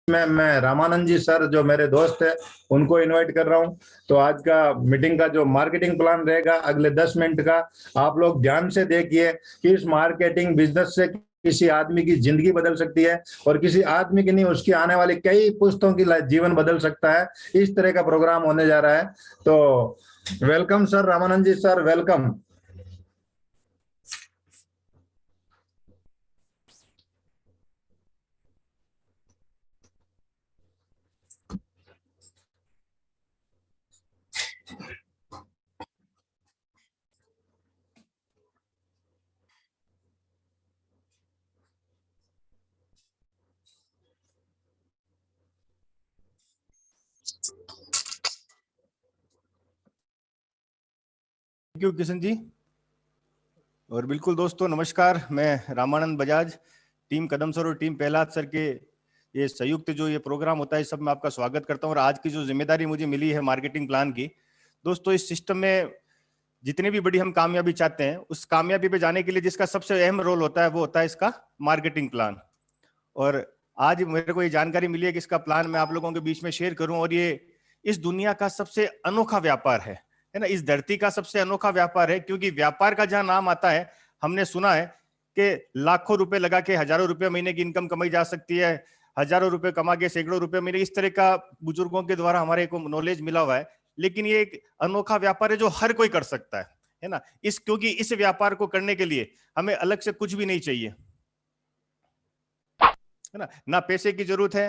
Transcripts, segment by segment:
में मैं रामानंद जी सर जो मेरे दोस्त है उनको इनवाइट कर रहा हूं। तो आज का मीटिंग का जो मार्केटिंग प्लान रहेगा अगले 10 मिनट का, आप लोग ध्यान से देखिए कि इस मार्केटिंग बिजनेस से किसी आदमी की जिंदगी बदल सकती है और किसी आदमी की नहीं, उसकी आने वाली कई पुश्तों की जीवन बदल सकता है। इस तरह का प्रोग्राम होने जा रहा है। तो welcome sir, Ramanand ji sir, welcome. Thank you Kishan ji. और बिल्कुल दोस्तों नमस्कार, मैं रामानंद बजाज, टीम कदम सर और टीम पहलाद सर के ये संयुक्त जो ये प्रोग्राम होता है सब में आपका स्वागत करता हूं। और आज की जो जिम्मेदारी मुझे मिली है मार्केटिंग प्लान की, दोस्तों इस सिस्टम में जितनी भी बड़ी हम कामयाबी चाहते हैं उस कामयाबी पे जाने के लिए जिसका सबसे अहम रोल होता है वो होता है इसका मार्केटिंग प्लान। और आज मेरे को ये जानकारी मिली है कि इसका प्लान मैं आप लोगों के बीच में शेयर करूं। और ये इस दुनिया का सबसे अनोखा व्यापार है ना, इस धरती का सबसे अनोखा व्यापार है। क्योंकि व्यापार का जहां नाम आता है, हमने सुना है कि लाखों रुपए लगा के हजारों रुपए महीने की इनकम कमाई जा सकती है, हजारों रुपए कमा के सैकड़ों रुपए महीने, इस तरह का बुजुर्गों के द्वारा हमारे को नॉलेज मिला हुआ है। लेकिन ये एक अनोखा व्यापार है जो हर कोई कर सकता है ना। क्योंकि इस व्यापार को करने के लिए हमें अलग से कुछ भी नहीं चाहिए, है ना पैसे की जरूरत है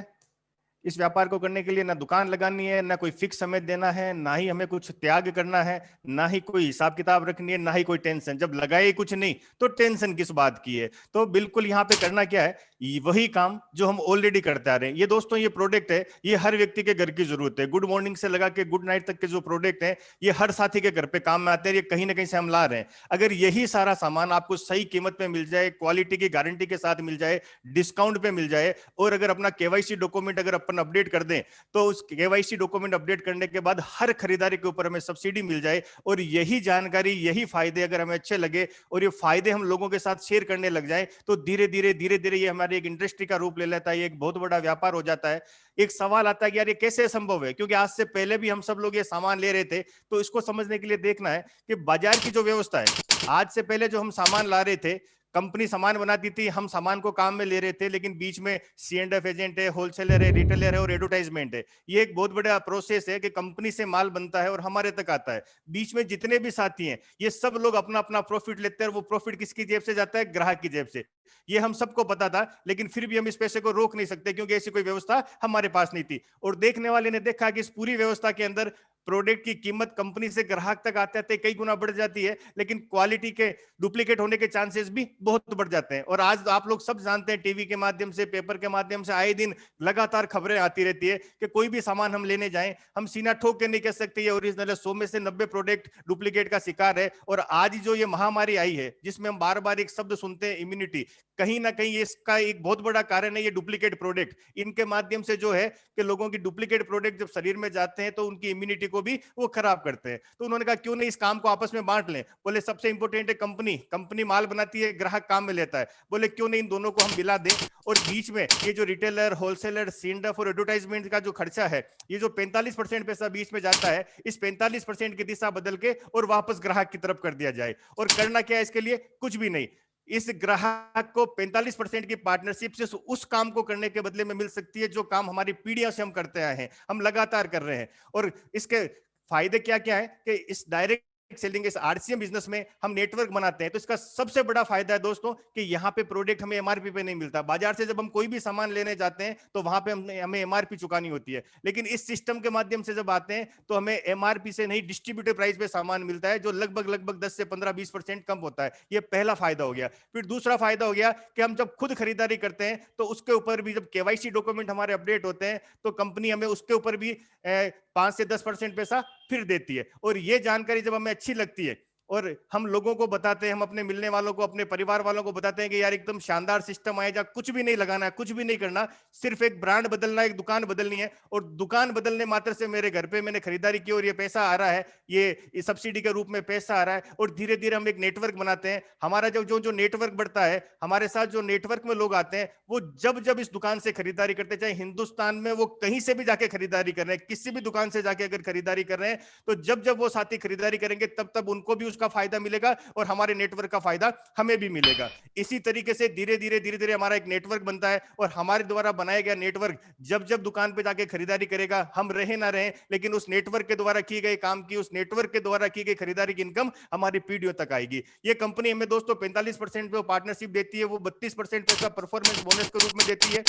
इस व्यापार को करने के लिए, ना दुकान लगानी है, ना कोई फिक्स समय देना है, ना ही हमें कुछ त्याग करना है, ना ही कोई हिसाब किताब रखनी है, ना ही कोई टेंशन। जब लगाए ही कुछ नहीं तो टेंशन किस बात की है। तो बिल्कुल यहाँ पे करना क्या है, वही काम जो हम ऑलरेडी करते आ रहे हैं। ये दोस्तों ये प्रोडक्ट है, ये हर व्यक्ति के घर की जरूरत है। गुड मॉर्निंग से लगा के गुड नाइट तक के जो प्रोडक्ट है ये हर साथी के घर पे काम में आते हैं। ये कहीं ना कहीं से हम ला रहे हैं। अगर यही सारा सामान आपको सही कीमत पे मिल जाए, क्वालिटी की गारंटी के साथ मिल जाए, डिस्काउंट पे मिल जाए, और अगर अपना केवाईसी डॉक्यूमेंट अगर अपन अपडेट कर दें तो उस केवाईसी डॉक्यूमेंट अपडेट करने के बाद हर खरीदारी के ऊपर हमें सब्सिडी मिल जाए, और यही जानकारी यही फायदे अगर हमें अच्छे लगे और ये फायदे हम लोगों के साथ शेयर करने लग जाए तो धीरे धीरे ये हमारी एक इंडस्ट्री का रूप ले लेता है, ये एक बहुत बड़ा व्यापार हो जाता है। एक सवाल आता है कि यार ये कैसे संभव है, क्योंकि आज से पहले भी हम सब लोग ये सामान ले रहे थे। तो इसको समझने के लिए देखना है कि बाजार की जो व्यवस्था है, आज से पहले जो हम सामान ला रहे थे, कंपनी सामान बनाती थी, हम सामान को काम में ले रहे थे, लेकिन बीच में C&F एजेंट है, होलसेलर है, रिटेलर है और एडवर्टाइजमेंट है। ये एक बहुत बड़ा प्रोसेस है कि कंपनी से माल बनता है और हमारे तक आता है। बीच में जितने भी साथी हैं ये सब लोग अपना अपना प्रॉफिट लेते हैं, और वो प्रॉफिट किसकी जेब से जाता है, ग्राहक की जेब से। ये हम सबको पता था, लेकिन फिर भी हम इस पैसे को रोक नहीं सकते क्योंकि ऐसी कोई व्यवस्था हमारे पास नहीं थी। और देखने वाले ने देखा कि इस पूरी व्यवस्था के अंदर प्रोडक्ट की कीमत कंपनी से ग्राहक तक आते आते कई गुना बढ़ जाती है, लेकिन क्वालिटी के डुप्लीकेट होने के चांसेस भी बहुत बढ़ जाते हैं। और आज आप लोग सब जानते हैं, टीवी के माध्यम से, पेपर के माध्यम से आए दिन लगातार खबरें आती रहती है कि कोई भी सामान हम लेने जाएं, हम सीना ठोक के नहीं कह सकते ये ओरिजिनल है। 100 में से 90 प्रोडक्ट डुप्लीकेट का शिकार है। और आज जो ये महामारी आई है जिसमें हम बार बार एक शब्द सुनते हैं, इम्यूनिटी, कहीं ना कहीं इसका एक बहुत बड़ा कारण है ये डुप्लीकेट प्रोडक्ट। इनके माध्यम से जो है कि लोगों की डुप्लीकेट प्रोडक्ट जब शरीर में जाते हैं तो उनकी इम्यूनिटी को भी वो खराब करते हैं। तो उन्होंने कहा क्यों नहीं इस काम को आपस में बांट लें। बोले सबसे इंपॉर्टेंट है कंपनी, कंपनी माल बनाती है, ग्राहक काम में लेता है। बोले क्यों नहीं इन दोनों को हम मिला दें, और बीच में ये जो रिटेलर, होलसेलर, C&F और एडवर्टाइजमेंट का जो खर्चा है, ये जो 45% पैसा बीच में जाता है, इस 45% की दिशा बदल के और वापस ग्राहक की तरफ कर दिया जाए। और करना क्या है इसके लिए, कुछ भी नहीं। इस ग्राहक को 45% की पार्टनरशिप से उस काम को करने के बदले में मिल सकती है जो काम हमारी पीढ़ियों से हम करते आए हैं, हम लगातार कर रहे हैं। और इसके फायदे क्या क्या है कि इस डायरेक्ट सेलिंग, इस RCM बिजनेस में हम नेटवर्क बनाते हैं। तो इसका सबसे बड़ा फायदा है दोस्तों कि यहाँ पे प्रोडक्ट हमें MRP पे नहीं मिलता। बाजार से जब हम कोई भी सामान लेने जाते हैं तो वहां पे हमें MRP चुकानी होती है, लेकिन इस सिस्टम के माध्यम से जब आते हैं तो हमें MRP से नहीं, डिस्ट्रीब्यूटर प्राइस पे सामान मिलता है, जो लगभग 10 से 15-20% कम होता है। ये पहला फायदा हो गया। फिर दूसरा फायदा हो गया कि हम जब खुद खरीदारी करते हैं तो उसके ऊपर भी जब KYC डॉक्यूमेंट हमारे अपडेट होते हैं तो कंपनी हमें उसके ऊपर भी 5 से 10% पैसा फिर देती है। और ये जानकारी जब हमें अच्छी लगती है और हम लोगों को बताते हैं, हम अपने मिलने वालों को, अपने परिवार वालों को बताते हैं कि यार एकदम शानदार सिस्टम आया, जहाँ कुछ भी नहीं लगाना है, कुछ भी नहीं करना, सिर्फ एक ब्रांड बदलना है, एक दुकान बदलनी है, और दुकान बदलने मात्र से मेरे घर पे मैंने खरीदारी की और ये पैसा आ रहा है, ये सब्सिडी के रूप में पैसा आ रहा है। और धीरे धीरे हम एक नेटवर्क बनाते हैं। हमारा जो जो जो नेटवर्क बढ़ता है, हमारे साथ जो नेटवर्क में लोग आते हैं, वो जब जब इस दुकान से खरीदारी करते, चाहे हिंदुस्तान में वो कहीं से भी जाके खरीदारी कर रहे हैं, किसी भी दुकान से जाके अगर खरीदारी कर रहे हैं, तो जब जब वो साथी खरीदारी करेंगे तब तब उनको भी उसका फायदा मिलेगा और हमारे नेटवर्क का फायदा हमें भी मिलेगा। इसी तरीके से धीरे धीरे हमारा एक नेटवर्क बनता है और हमारे द्वारा बनाया गया नेटवर्क जब जब दुकान पे जाके खरीदारी करेगा, हम रहे ना रहे, लेकिन उस नेटवर्क के द्वारा किए गए काम की, उस नेटवर्क के द्वारा की गई खरीदारी की इनकम हमारी पीढ़ियों तक आएगी। ये कंपनी हमें दोस्तों 45% पे पार्टनरशिप देती है, वो 32% पैसा परफॉर्मेंस बोनस के रूप में देती है।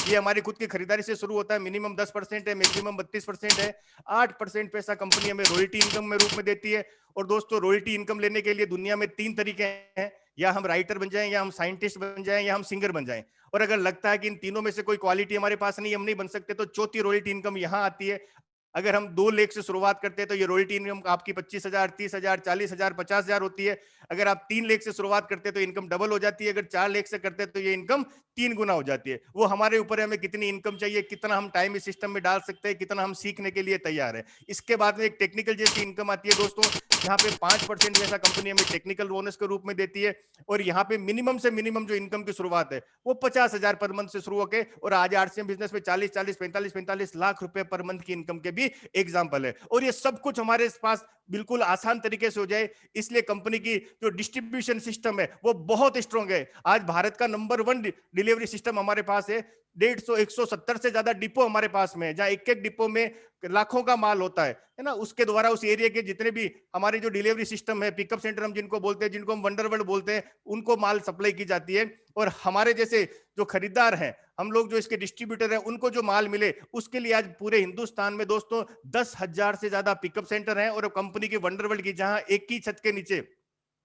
ये हमारी खुद की खरीदारी से शुरू होता है, मिनिमम 10% है, मैक्सिमम 32% है। 8% पैसा कंपनी हमें रॉयल्टी इनकम में रूप में देती है। और दोस्तों रॉयल्टी इनकम लेने के लिए दुनिया में 3 तरीके हैं, या हम राइटर बन जाएं, या हम साइंटिस्ट बन जाएं, या हम सिंगर बन जाएं। और अगर लगता है कि इन तीनों में से कोई क्वालिटी हमारे पास नहीं, हम नहीं बन सकते, तो चौथी रॉयल्टी इनकम यहां आती है। अगर हम 2 लाख से शुरुआत करते हैं तो ये रॉयल्टी इनकम आपकी 25,000, 30,000, 40,000, 50,000 होती है। अगर आप 3 लाख से शुरुआत करते हैं तो इनकम डबल हो जाती है। अगर 4 लाख से करते हैं तो ये इनकम 3 गुना हो जाती है। वो हमारे ऊपर है, हमें कितनी इनकम चाहिए, कितना हम टाइम इस सिस्टम में डाल सकते हैं, कितना हम सीखने के लिए तैयार है। इसके बाद में एक टेक्निकल जैसी इनकम आती है दोस्तों, यहाँ पे 5% जैसा कंपनी हमें टेक्निकल बोनस के रूप में देती है। और यहाँ पे मिनिमम से मिनिमम जो इनकम की शुरुआत है वो 50,000 पर मंथ से शुरू होकर, और आज आरसीएम बिजनेस में 40, 45 लाख रुपए पर मंथ की इनकम के भी एग्जाम्पल है। और ये सब कुछ हमारे पास बिल्कुल आसान तरीके से हो जाए, इसलिए कंपनी की जो डिस्ट्रीब्यूशन सिस्टम है वो बहुत स्ट्रांग है। आज भारत का नंबर 1 डिलीवरी सिस्टम हमारे पास है। 150 170 से ज्यादा डिपो हमारे पास में है, जहां एक एक डिपो में लाखों का माल होता है ना। उसके द्वारा उस एरिया के जितने भी हमारे जो डिलीवरी सिस्टम है, पिकअप सेंटर हम जिनको बोलते हैं, जिनको हम वंडरवर्ल्ड बोलते हैं, उनको माल सप्लाई की जाती है। और हमारे जैसे जो खरीदार हैं, हम लोग जो इसके डिस्ट्रीब्यूटर हैं, उनको जो माल मिले, उसके लिए आज पूरे हिंदुस्तान में दोस्तों 10,000 से ज्यादा पिकअप सेंटर हैं। और कंपनी की वंडरवर्ल्ड की, जहां एक ही छत के नीचे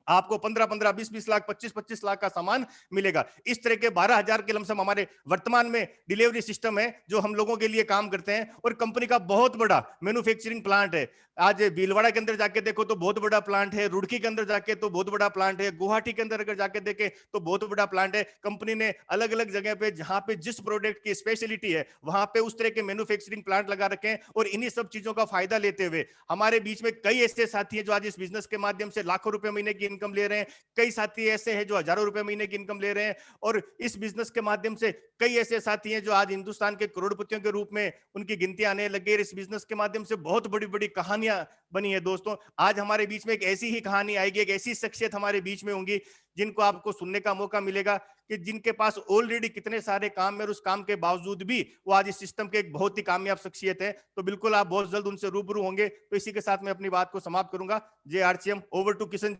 आपको 15-15, 20-20 लाख, 25-25 लाख का सामान मिलेगा। इस तरह के 12,000 के लमसम हमारे वर्तमान में डिलीवरी सिस्टम है जो हम लोगों के लिए काम करते हैं। और कंपनी का बहुत बड़ा मैन्युफैक्चरिंग प्लांट है। आज भीलवाड़ा के अंदर जाके देखो तो बहुत बड़ा प्लांट है, रुड़की के अंदर जाके तो बहुत बड़ा प्लांट है, गुवाहाटी के अंदर अगर जाके देखे तो बहुत बड़ा प्लांट है। कंपनी ने अलग अलग जगह पे, जहां पे जिस प्रोडक्ट की स्पेशलिटी है, वहां पे उस तरह के मैन्युफैक्चरिंग प्लांट लगा रखे हैं। और इन्हीं सब चीजों का फायदा लेते हुए हमारे बीच में कई ऐसे साथी हैं जो आज इस बिजनेस के माध्यम से लाखों रुपए महीने की इनकम ले रहे हैं। कई साथी ऐसे हैं जो हजारों रुपए महीने की इनकम ले रहे हैं। और इस बिजनेस के माध्यम से कई ऐसे साथी हैं जो आज हिंदुस्तान के करोड़पतियों के रूप में उनकी गिनती आने लगे। इस बिजनेस के माध्यम से बहुत बड़ी बड़ी कहानियां बनी है दोस्तों। आज हमारे बीच में एक ऐसी ही कहानी आएगी, एक ऐसी शख्सियत हमारे बीच में होंगी जिनको आपको सुनने का मौका मिलेगा कि जिनके पास ऑलरेडी कितने सारे काम है, और उस काम के बावजूद भी वो आज इस सिस्टम के एक बहुत ही कामयाब शख्सियत है। तो बिल्कुल आप बहुत जल्द उनसे रूबरू होंगे। तो इसी के साथ मैं अपनी बात को समाप्त करूंगा। जय आरसीएम। Over to Kishan.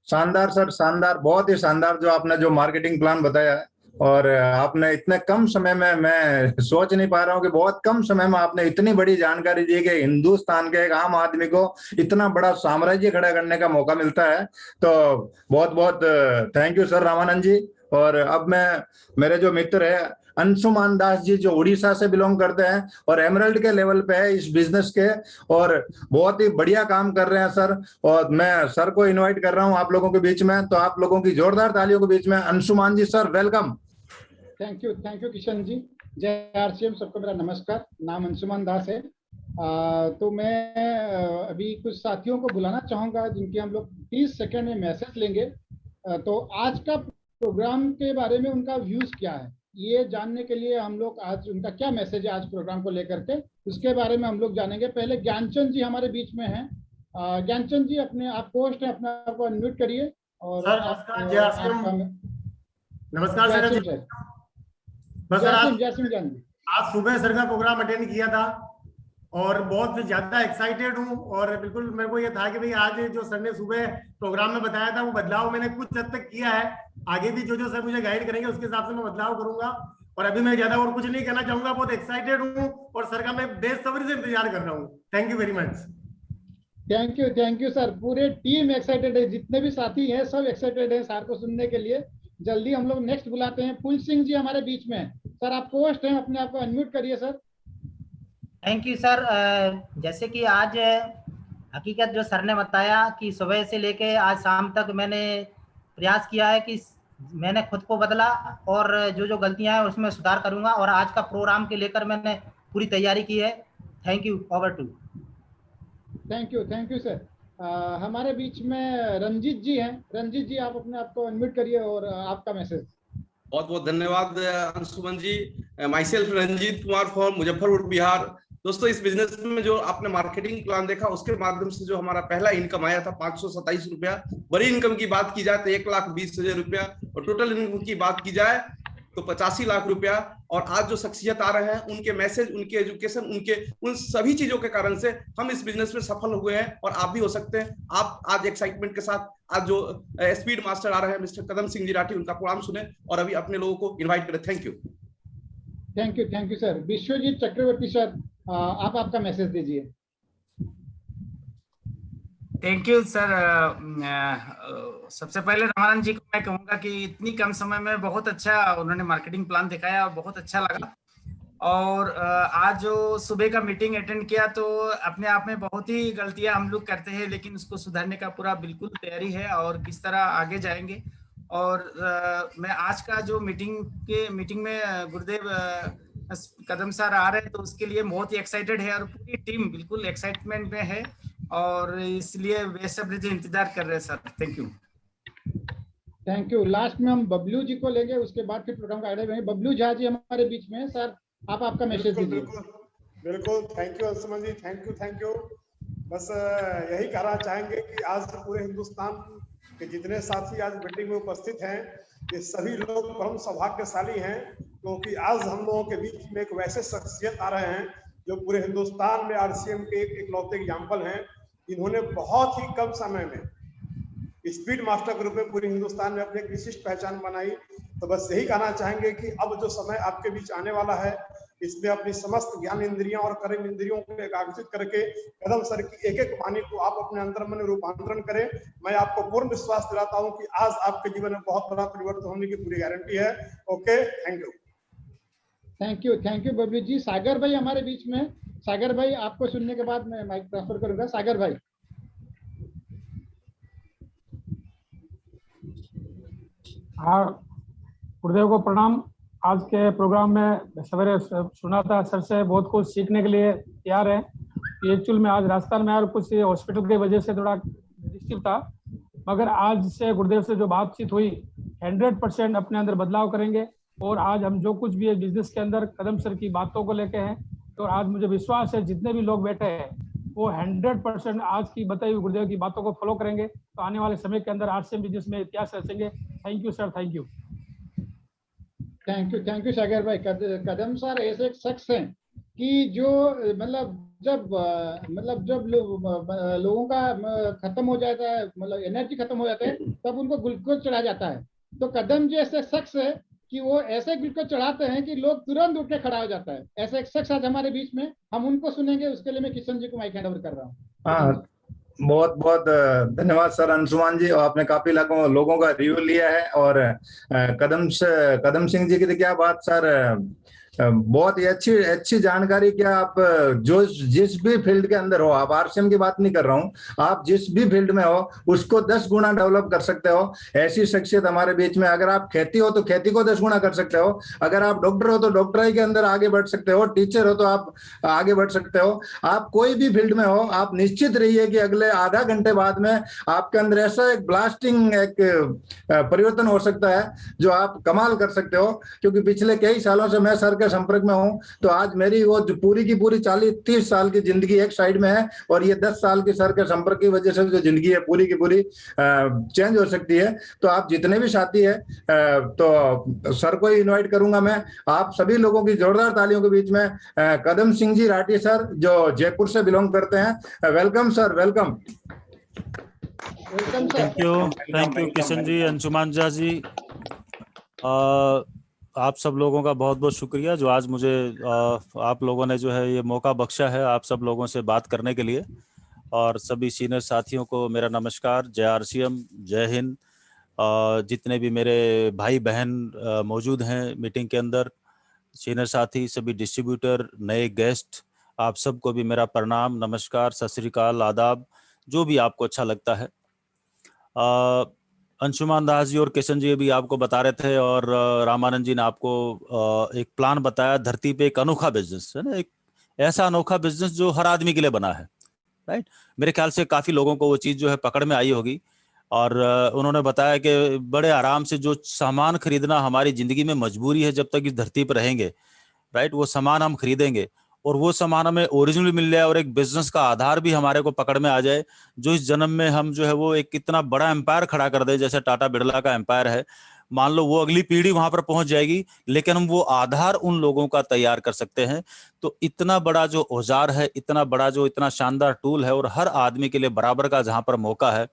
शानदार सर, शानदार, बहुत ही शानदार जो आपने जो मार्केटिंग प्लान बताया है। और आपने इतने कम समय में, मैं सोच नहीं पा रहा हूँ कि बहुत कम समय में आपने इतनी बड़ी जानकारी दी कि हिंदुस्तान के एक आम आदमी को इतना बड़ा साम्राज्य खड़ा करने का मौका मिलता है। तो बहुत बहुत थैंक यू सर रामानंद जी। और अब मैं, मेरे जो मित्र है अंशुमान दास जी, जो उड़ीसा से बिलोंग करते हैं और एमरल्ड के लेवल पे है इस बिजनेस के, और बहुत ही बढ़िया काम कर रहे हैं सर। और मैं सर को इनवाइट कर रहा हूं आप लोगों के बीच में, तो आप लोगों की जोरदार तालियों के बीच में Anshuman ji sir, welcome. Thank you Kishan ji. जय आरसीएम, सबको मेरा नमस्कार। नाम अंशुमान दास है। तो मैं अभी कुछ साथियों को बुलाना चाहूंगा जिनके हम लोग 30 सेकंड में मैसेज लेंगे। तो आज का प्रोग्राम के बारे में उनका व्यूज क्या है, ये जानने के लिए हम लोग आज उनका क्या मैसेज है आज प्रोग्राम को लेकर के, उसके बारे में हम लोग जानेंगे। पहले ज्ञानचंद जी हमारे बीच में हैं। ज्ञानचंद जी, अपने आप पोस्ट है, अपने आप को अनम्यूट करिए। और नमस्कार सर। बस सर, आज सुबह सर का प्रोग्राम अटेंड किया था और बहुत ज्यादा एक्साइटेड हूँ। और बिल्कुल मेरे को ये था कि भाई आज जो सर ने सुबह प्रोग्राम में बताया था वो बदलाव मैंने कुछ हद तक किया है। आगे भी जो जो सर मुझे गाइड करेंगे उसके हिसाब से मैं बदलाव करूंगा। और अभी मैं ज्यादा और कुछ नहीं कहना चाहूंगा, बहुत एक्साइटेड हूँ और सर का मैं बेसब्री से इंतजार कर रहा हूँ। Thank you very much. Thank you sir. पूरे टीम एक्साइटेड है, जितने भी साथी हैं सब एक्साइटेड है सर को सुनने के लिए। जल्दी हम लोग नेक्स्ट बुलाते हैं। फूल सिंह जी हमारे बीच में हैं। सर आप होस्ट हैं, अपने आप को अनम्यूट करिए सर। Thank you sir. जैसे कि आज हकीकत जो सर ने बताया कि सुबह से लेके आज शाम तक मैंने प्रयास किया है कि मैंने खुद को बदला और जो जो गलतियां हैं उसमें सुधार करूंगा, और आज का प्रोग्राम के लेकर मैंने पूरी तैयारी की है। Thank you. Over to. Thank you sir. हमारे बीच में रंजीत जी हैं। रंजीत जी, आप अपने आप को अनम्यूट करिए और आपका मैसेज। बहुत बहुत धन्यवाद Anshuman ji. Myself Ranjit Kumar from Muzaffarpur Bihar. दोस्तों, इस बिजनेस में जो आपने मार्केटिंग प्लान देखा उसके माध्यम से जो हमारा पहला इनकम आया था 527 रुपया, बड़ी इनकम की बात की जाए तो 1,20,000 रुपया, और टोटल इनकम की बात की जाए तो 85 लाख रुपया। और आज जो शख्सियत आ रहे हैं, उनके मैसेज, उनके एजुकेशन, उनके उन सभी चीजों के कारण से हम इस बिजनेस में सफल हुए हैं, और आप भी हो सकते हैं। आप आज एक्साइटमेंट के साथ आज जो स्पीड मास्टर आ रहे हैं मिस्टर कदम सिंह जी राठी, उनका प्रोग्राम सुने और अभी अपने लोगों को इन्वाइट करें। Thank you sir. Vishwajeet Chakraborty sir, आप आपका मैसेज दीजिए। Thank you sir. सबसे पहले रामानंद जी को मैं कहूँगा कि इतनी कम समय में बहुत अच्छा उन्होंने मार्केटिंग प्लान दिखाया और बहुत अच्छा लगा। और आज जो सुबह का मीटिंग अटेंड किया तो अपने आप में बहुत ही गलतियां हम लोग करते हैं, लेकिन उसको सुधारने का पूरा बिल्कुल तैयारी है और किस तरह आगे जाएंगे। और मैं आज का जो मीटिंग में गुरुदेव कदम सर आ रहे हैं तो उसके लिए बहुत ही एक्साइटेड है और पूरी टीम बिल्कुल एक्साइटमेंट में है, और इसलिए बेसब्री से इंतजार कर रहे हैं सर। Thank you. लास्ट में हम बबलू जी को लेंगे, उसके बाद फिर प्रोग्राम का आगे बढ़ेंगे। बबलू झा जी हमारे बीच में। सर, आप आपका मैसेज दीजिए। बिल्कुल। Thank you Anshuman ji. Thank you. बस यही कहना चाहेंगे कि आज पूरे हिंदुस्तान के जितने साथी आज मीटिंग में उपस्थित हैं, ये सभी लोग परम सौभाग्यशाली हैं, क्योंकि आज हम लोगों के बीच में एक वैसे शख्सियत आ रहे हैं जो पूरे हिंदुस्तान में आरसीएम के एक इकलौते एग्जाम्पल हैं। इन्होंने बहुत ही कम समय में स्पीड मास्टर के रूप में पूरे हिंदुस्तान में अपनी एक विशिष्ट पहचान बनाई। तो बस यही कहना चाहेंगे कि अब जो समय आपके बीच आने वाला है, इसमें अपनी समस्त ज्ञान इंद्रियों और कर्म इंद्रियों को एकाग्रचित करके कदम सर की एक एक वाणी को आप अपने अंतर में रूपांतरण करें। मैं आपको पूर्ण विश्वास दिलाता हूं कि आज आपके जीवन में बहुत बड़ा परिवर्तन होने की पूरी गारंटी है। Okay, thank you Bablu ji. सागर भाई हमारे बीच में। सागर भाई, आपको सुनने के बाद मैं माइक ट्रांसफर करूंगा। सागर भाई। हाँ, गुरुदेव को प्रणाम। आज के प्रोग्राम में सवेरे सुना था, सर से बहुत कुछ सीखने के लिए तैयार है। एक्चुअल में आज राजस्थान में और कुछ हॉस्पिटल की वजह से थोड़ा डिस्टर्ब था, मगर आज से गुरुदेव से जो बातचीत हुई 100% अपने अंदर बदलाव करेंगे। और आज हम जो कुछ भी है बिजनेस के अंदर कदम सर की बातों को लेके हैं, तो आज मुझे विश्वास है जितने भी लोग बैठे हैं वो 100% आज की बताई हुई गुरुदेव की बातों को फॉलो करेंगे, तो आने वाले समय के अंदर आरसीएम बिजनेस में इतिहास रचेंगे। Thank you sir. Thank you Sagar भाई। कदम सर ऐसे एक शख्स हैं कि जो जब लोगों का खत्म हो जाता है, मतलब एनर्जी खत्म हो जाता है, तब उनको ग्लूकोज चढ़ा जाता है। तो कदम जी ऐसे शख्स है कि वो ऐसे ग्लूकोज चढ़ाते हैं कि लोग तुरंत उठ के खड़ा हो जाता है। ऐसे एक शख्स आज हमारे बीच में, हम उनको सुनेंगे। उसके लिए मैं किशन जी को माइक हैंड ओवर कर रहा हूँ। हाँ, बहुत बहुत धन्यवाद सर अंशुमान जी। और आपने काफी लोगों का रिव्यू लिया है। और कदम सिंह जी की तो क्या बात सर, बहुत ही अच्छी जानकारी। क्या आप जो जिस भी फील्ड के अंदर हो, आप आरसीएम की बात नहीं कर रहा हूँ, आप जिस भी फील्ड में हो उसको 10 गुना डेवलप कर सकते हो। ऐसी शख्सियत हमारे बीच में। अगर आप खेती हो तो खेती को 10 गुना कर सकते हो। अगर आप डॉक्टर हो तो डॉक्टराई के अंदर आगे बढ़ सकते हो। टीचर हो तो आप आगे बढ़ सकते हो। आप कोई भी फील्ड में हो, आप निश्चित रहिए कि अगले आधा घंटे बाद में आपके अंदर ऐसा एक ब्लास्टिंग एक परिवर्तन हो सकता है जो आप कमाल कर सकते हो। क्योंकि पिछले कई सालों से मैं सर के संपर्क में हूं, तो आज मेरी वो जो पूरी की पूरी 40-30 साल की जिंदगी एक साइड में है, और ये 10 साल की सर के संपर्क की वजह से जो जिंदगी है पूरी की पूरी चेंज हो सकती है। तो आप जितने भी साथी है, तो सर को ही इन्वाइट करूंगा मैं। आप सभी लोगों की जोरदार तालियों के बीच में कदम सिंह जी राठी सर, जो जयपुर से बिलोंग करते हैं। Welcome sir, welcome. Thank you Kishan ji, Anshuman Jha ji. आप सब लोगों का बहुत बहुत शुक्रिया जो आज मुझे आप लोगों ने जो है ये मौका बख्शा है आप सब लोगों से बात करने के लिए। और सभी सीनियर साथियों को मेरा नमस्कार, जय आरसीएम, जय हिंद। जितने भी मेरे भाई बहन मौजूद हैं मीटिंग के अंदर, सीनियर साथी, सभी डिस्ट्रीब्यूटर, नए गेस्ट, आप सबको भी मेरा प्रणाम, नमस्कार, सत श्री अकाल, आदाब, जो भी आपको अच्छा लगता है। अंशुमान दास जी और किशन जी भी आपको बता रहे थे, और रामानंद जी ने आपको एक प्लान बताया। धरती पे एक अनोखा बिजनेस है ना, एक ऐसा अनोखा बिजनेस जो हर आदमी के लिए बना है, राइट। मेरे ख्याल से काफी लोगों को वो चीज जो है पकड़ में आई होगी। और उन्होंने बताया कि बड़े आराम से जो सामान खरीदना हमारी जिंदगी में मजबूरी है, जब तक इस धरती पर रहेंगे, राइट, वो सामान हम खरीदेंगे और वो सामान हमें ओरिजिनल मिल जाए और एक बिजनेस का आधार भी हमारे को पकड़ में आ जाए, जो इस जन्म में हम जो है वो एक इतना बड़ा एम्पायर खड़ा कर दे, जैसे टाटा बिरला का एम्पायर है। मान लो वो अगली पीढ़ी वहां पर पहुंच जाएगी, लेकिन हम वो आधार उन लोगों का तैयार कर सकते हैं। तो इतना बड़ा जो औजार है, इतना बड़ा जो इतना शानदार टूल है, और हर आदमी के लिए बराबर का जहां पर मौका है,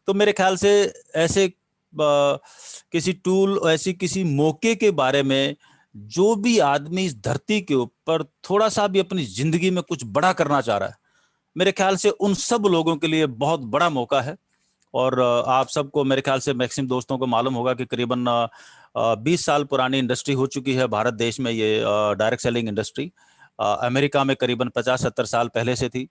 तो मेरे ख्याल से ऐसे किसी टूल, ऐसी किसी मौके के बारे में जो भी आदमी इस धरती के ऊपर थोड़ा सा भी अपनी जिंदगी में कुछ बड़ा करना चाह रहा है, मेरे ख्याल से उन सब लोगों के लिए बहुत बड़ा मौका है। और आप सबको मेरे ख्याल से मैक्सिमम दोस्तों को मालूम होगा कि करीबन 20 साल पुरानी इंडस्ट्री हो चुकी है भारत देश में ये डायरेक्ट सेलिंग इंडस्ट्री। अमेरिका में करीबन 50-70 साल पहले से थी।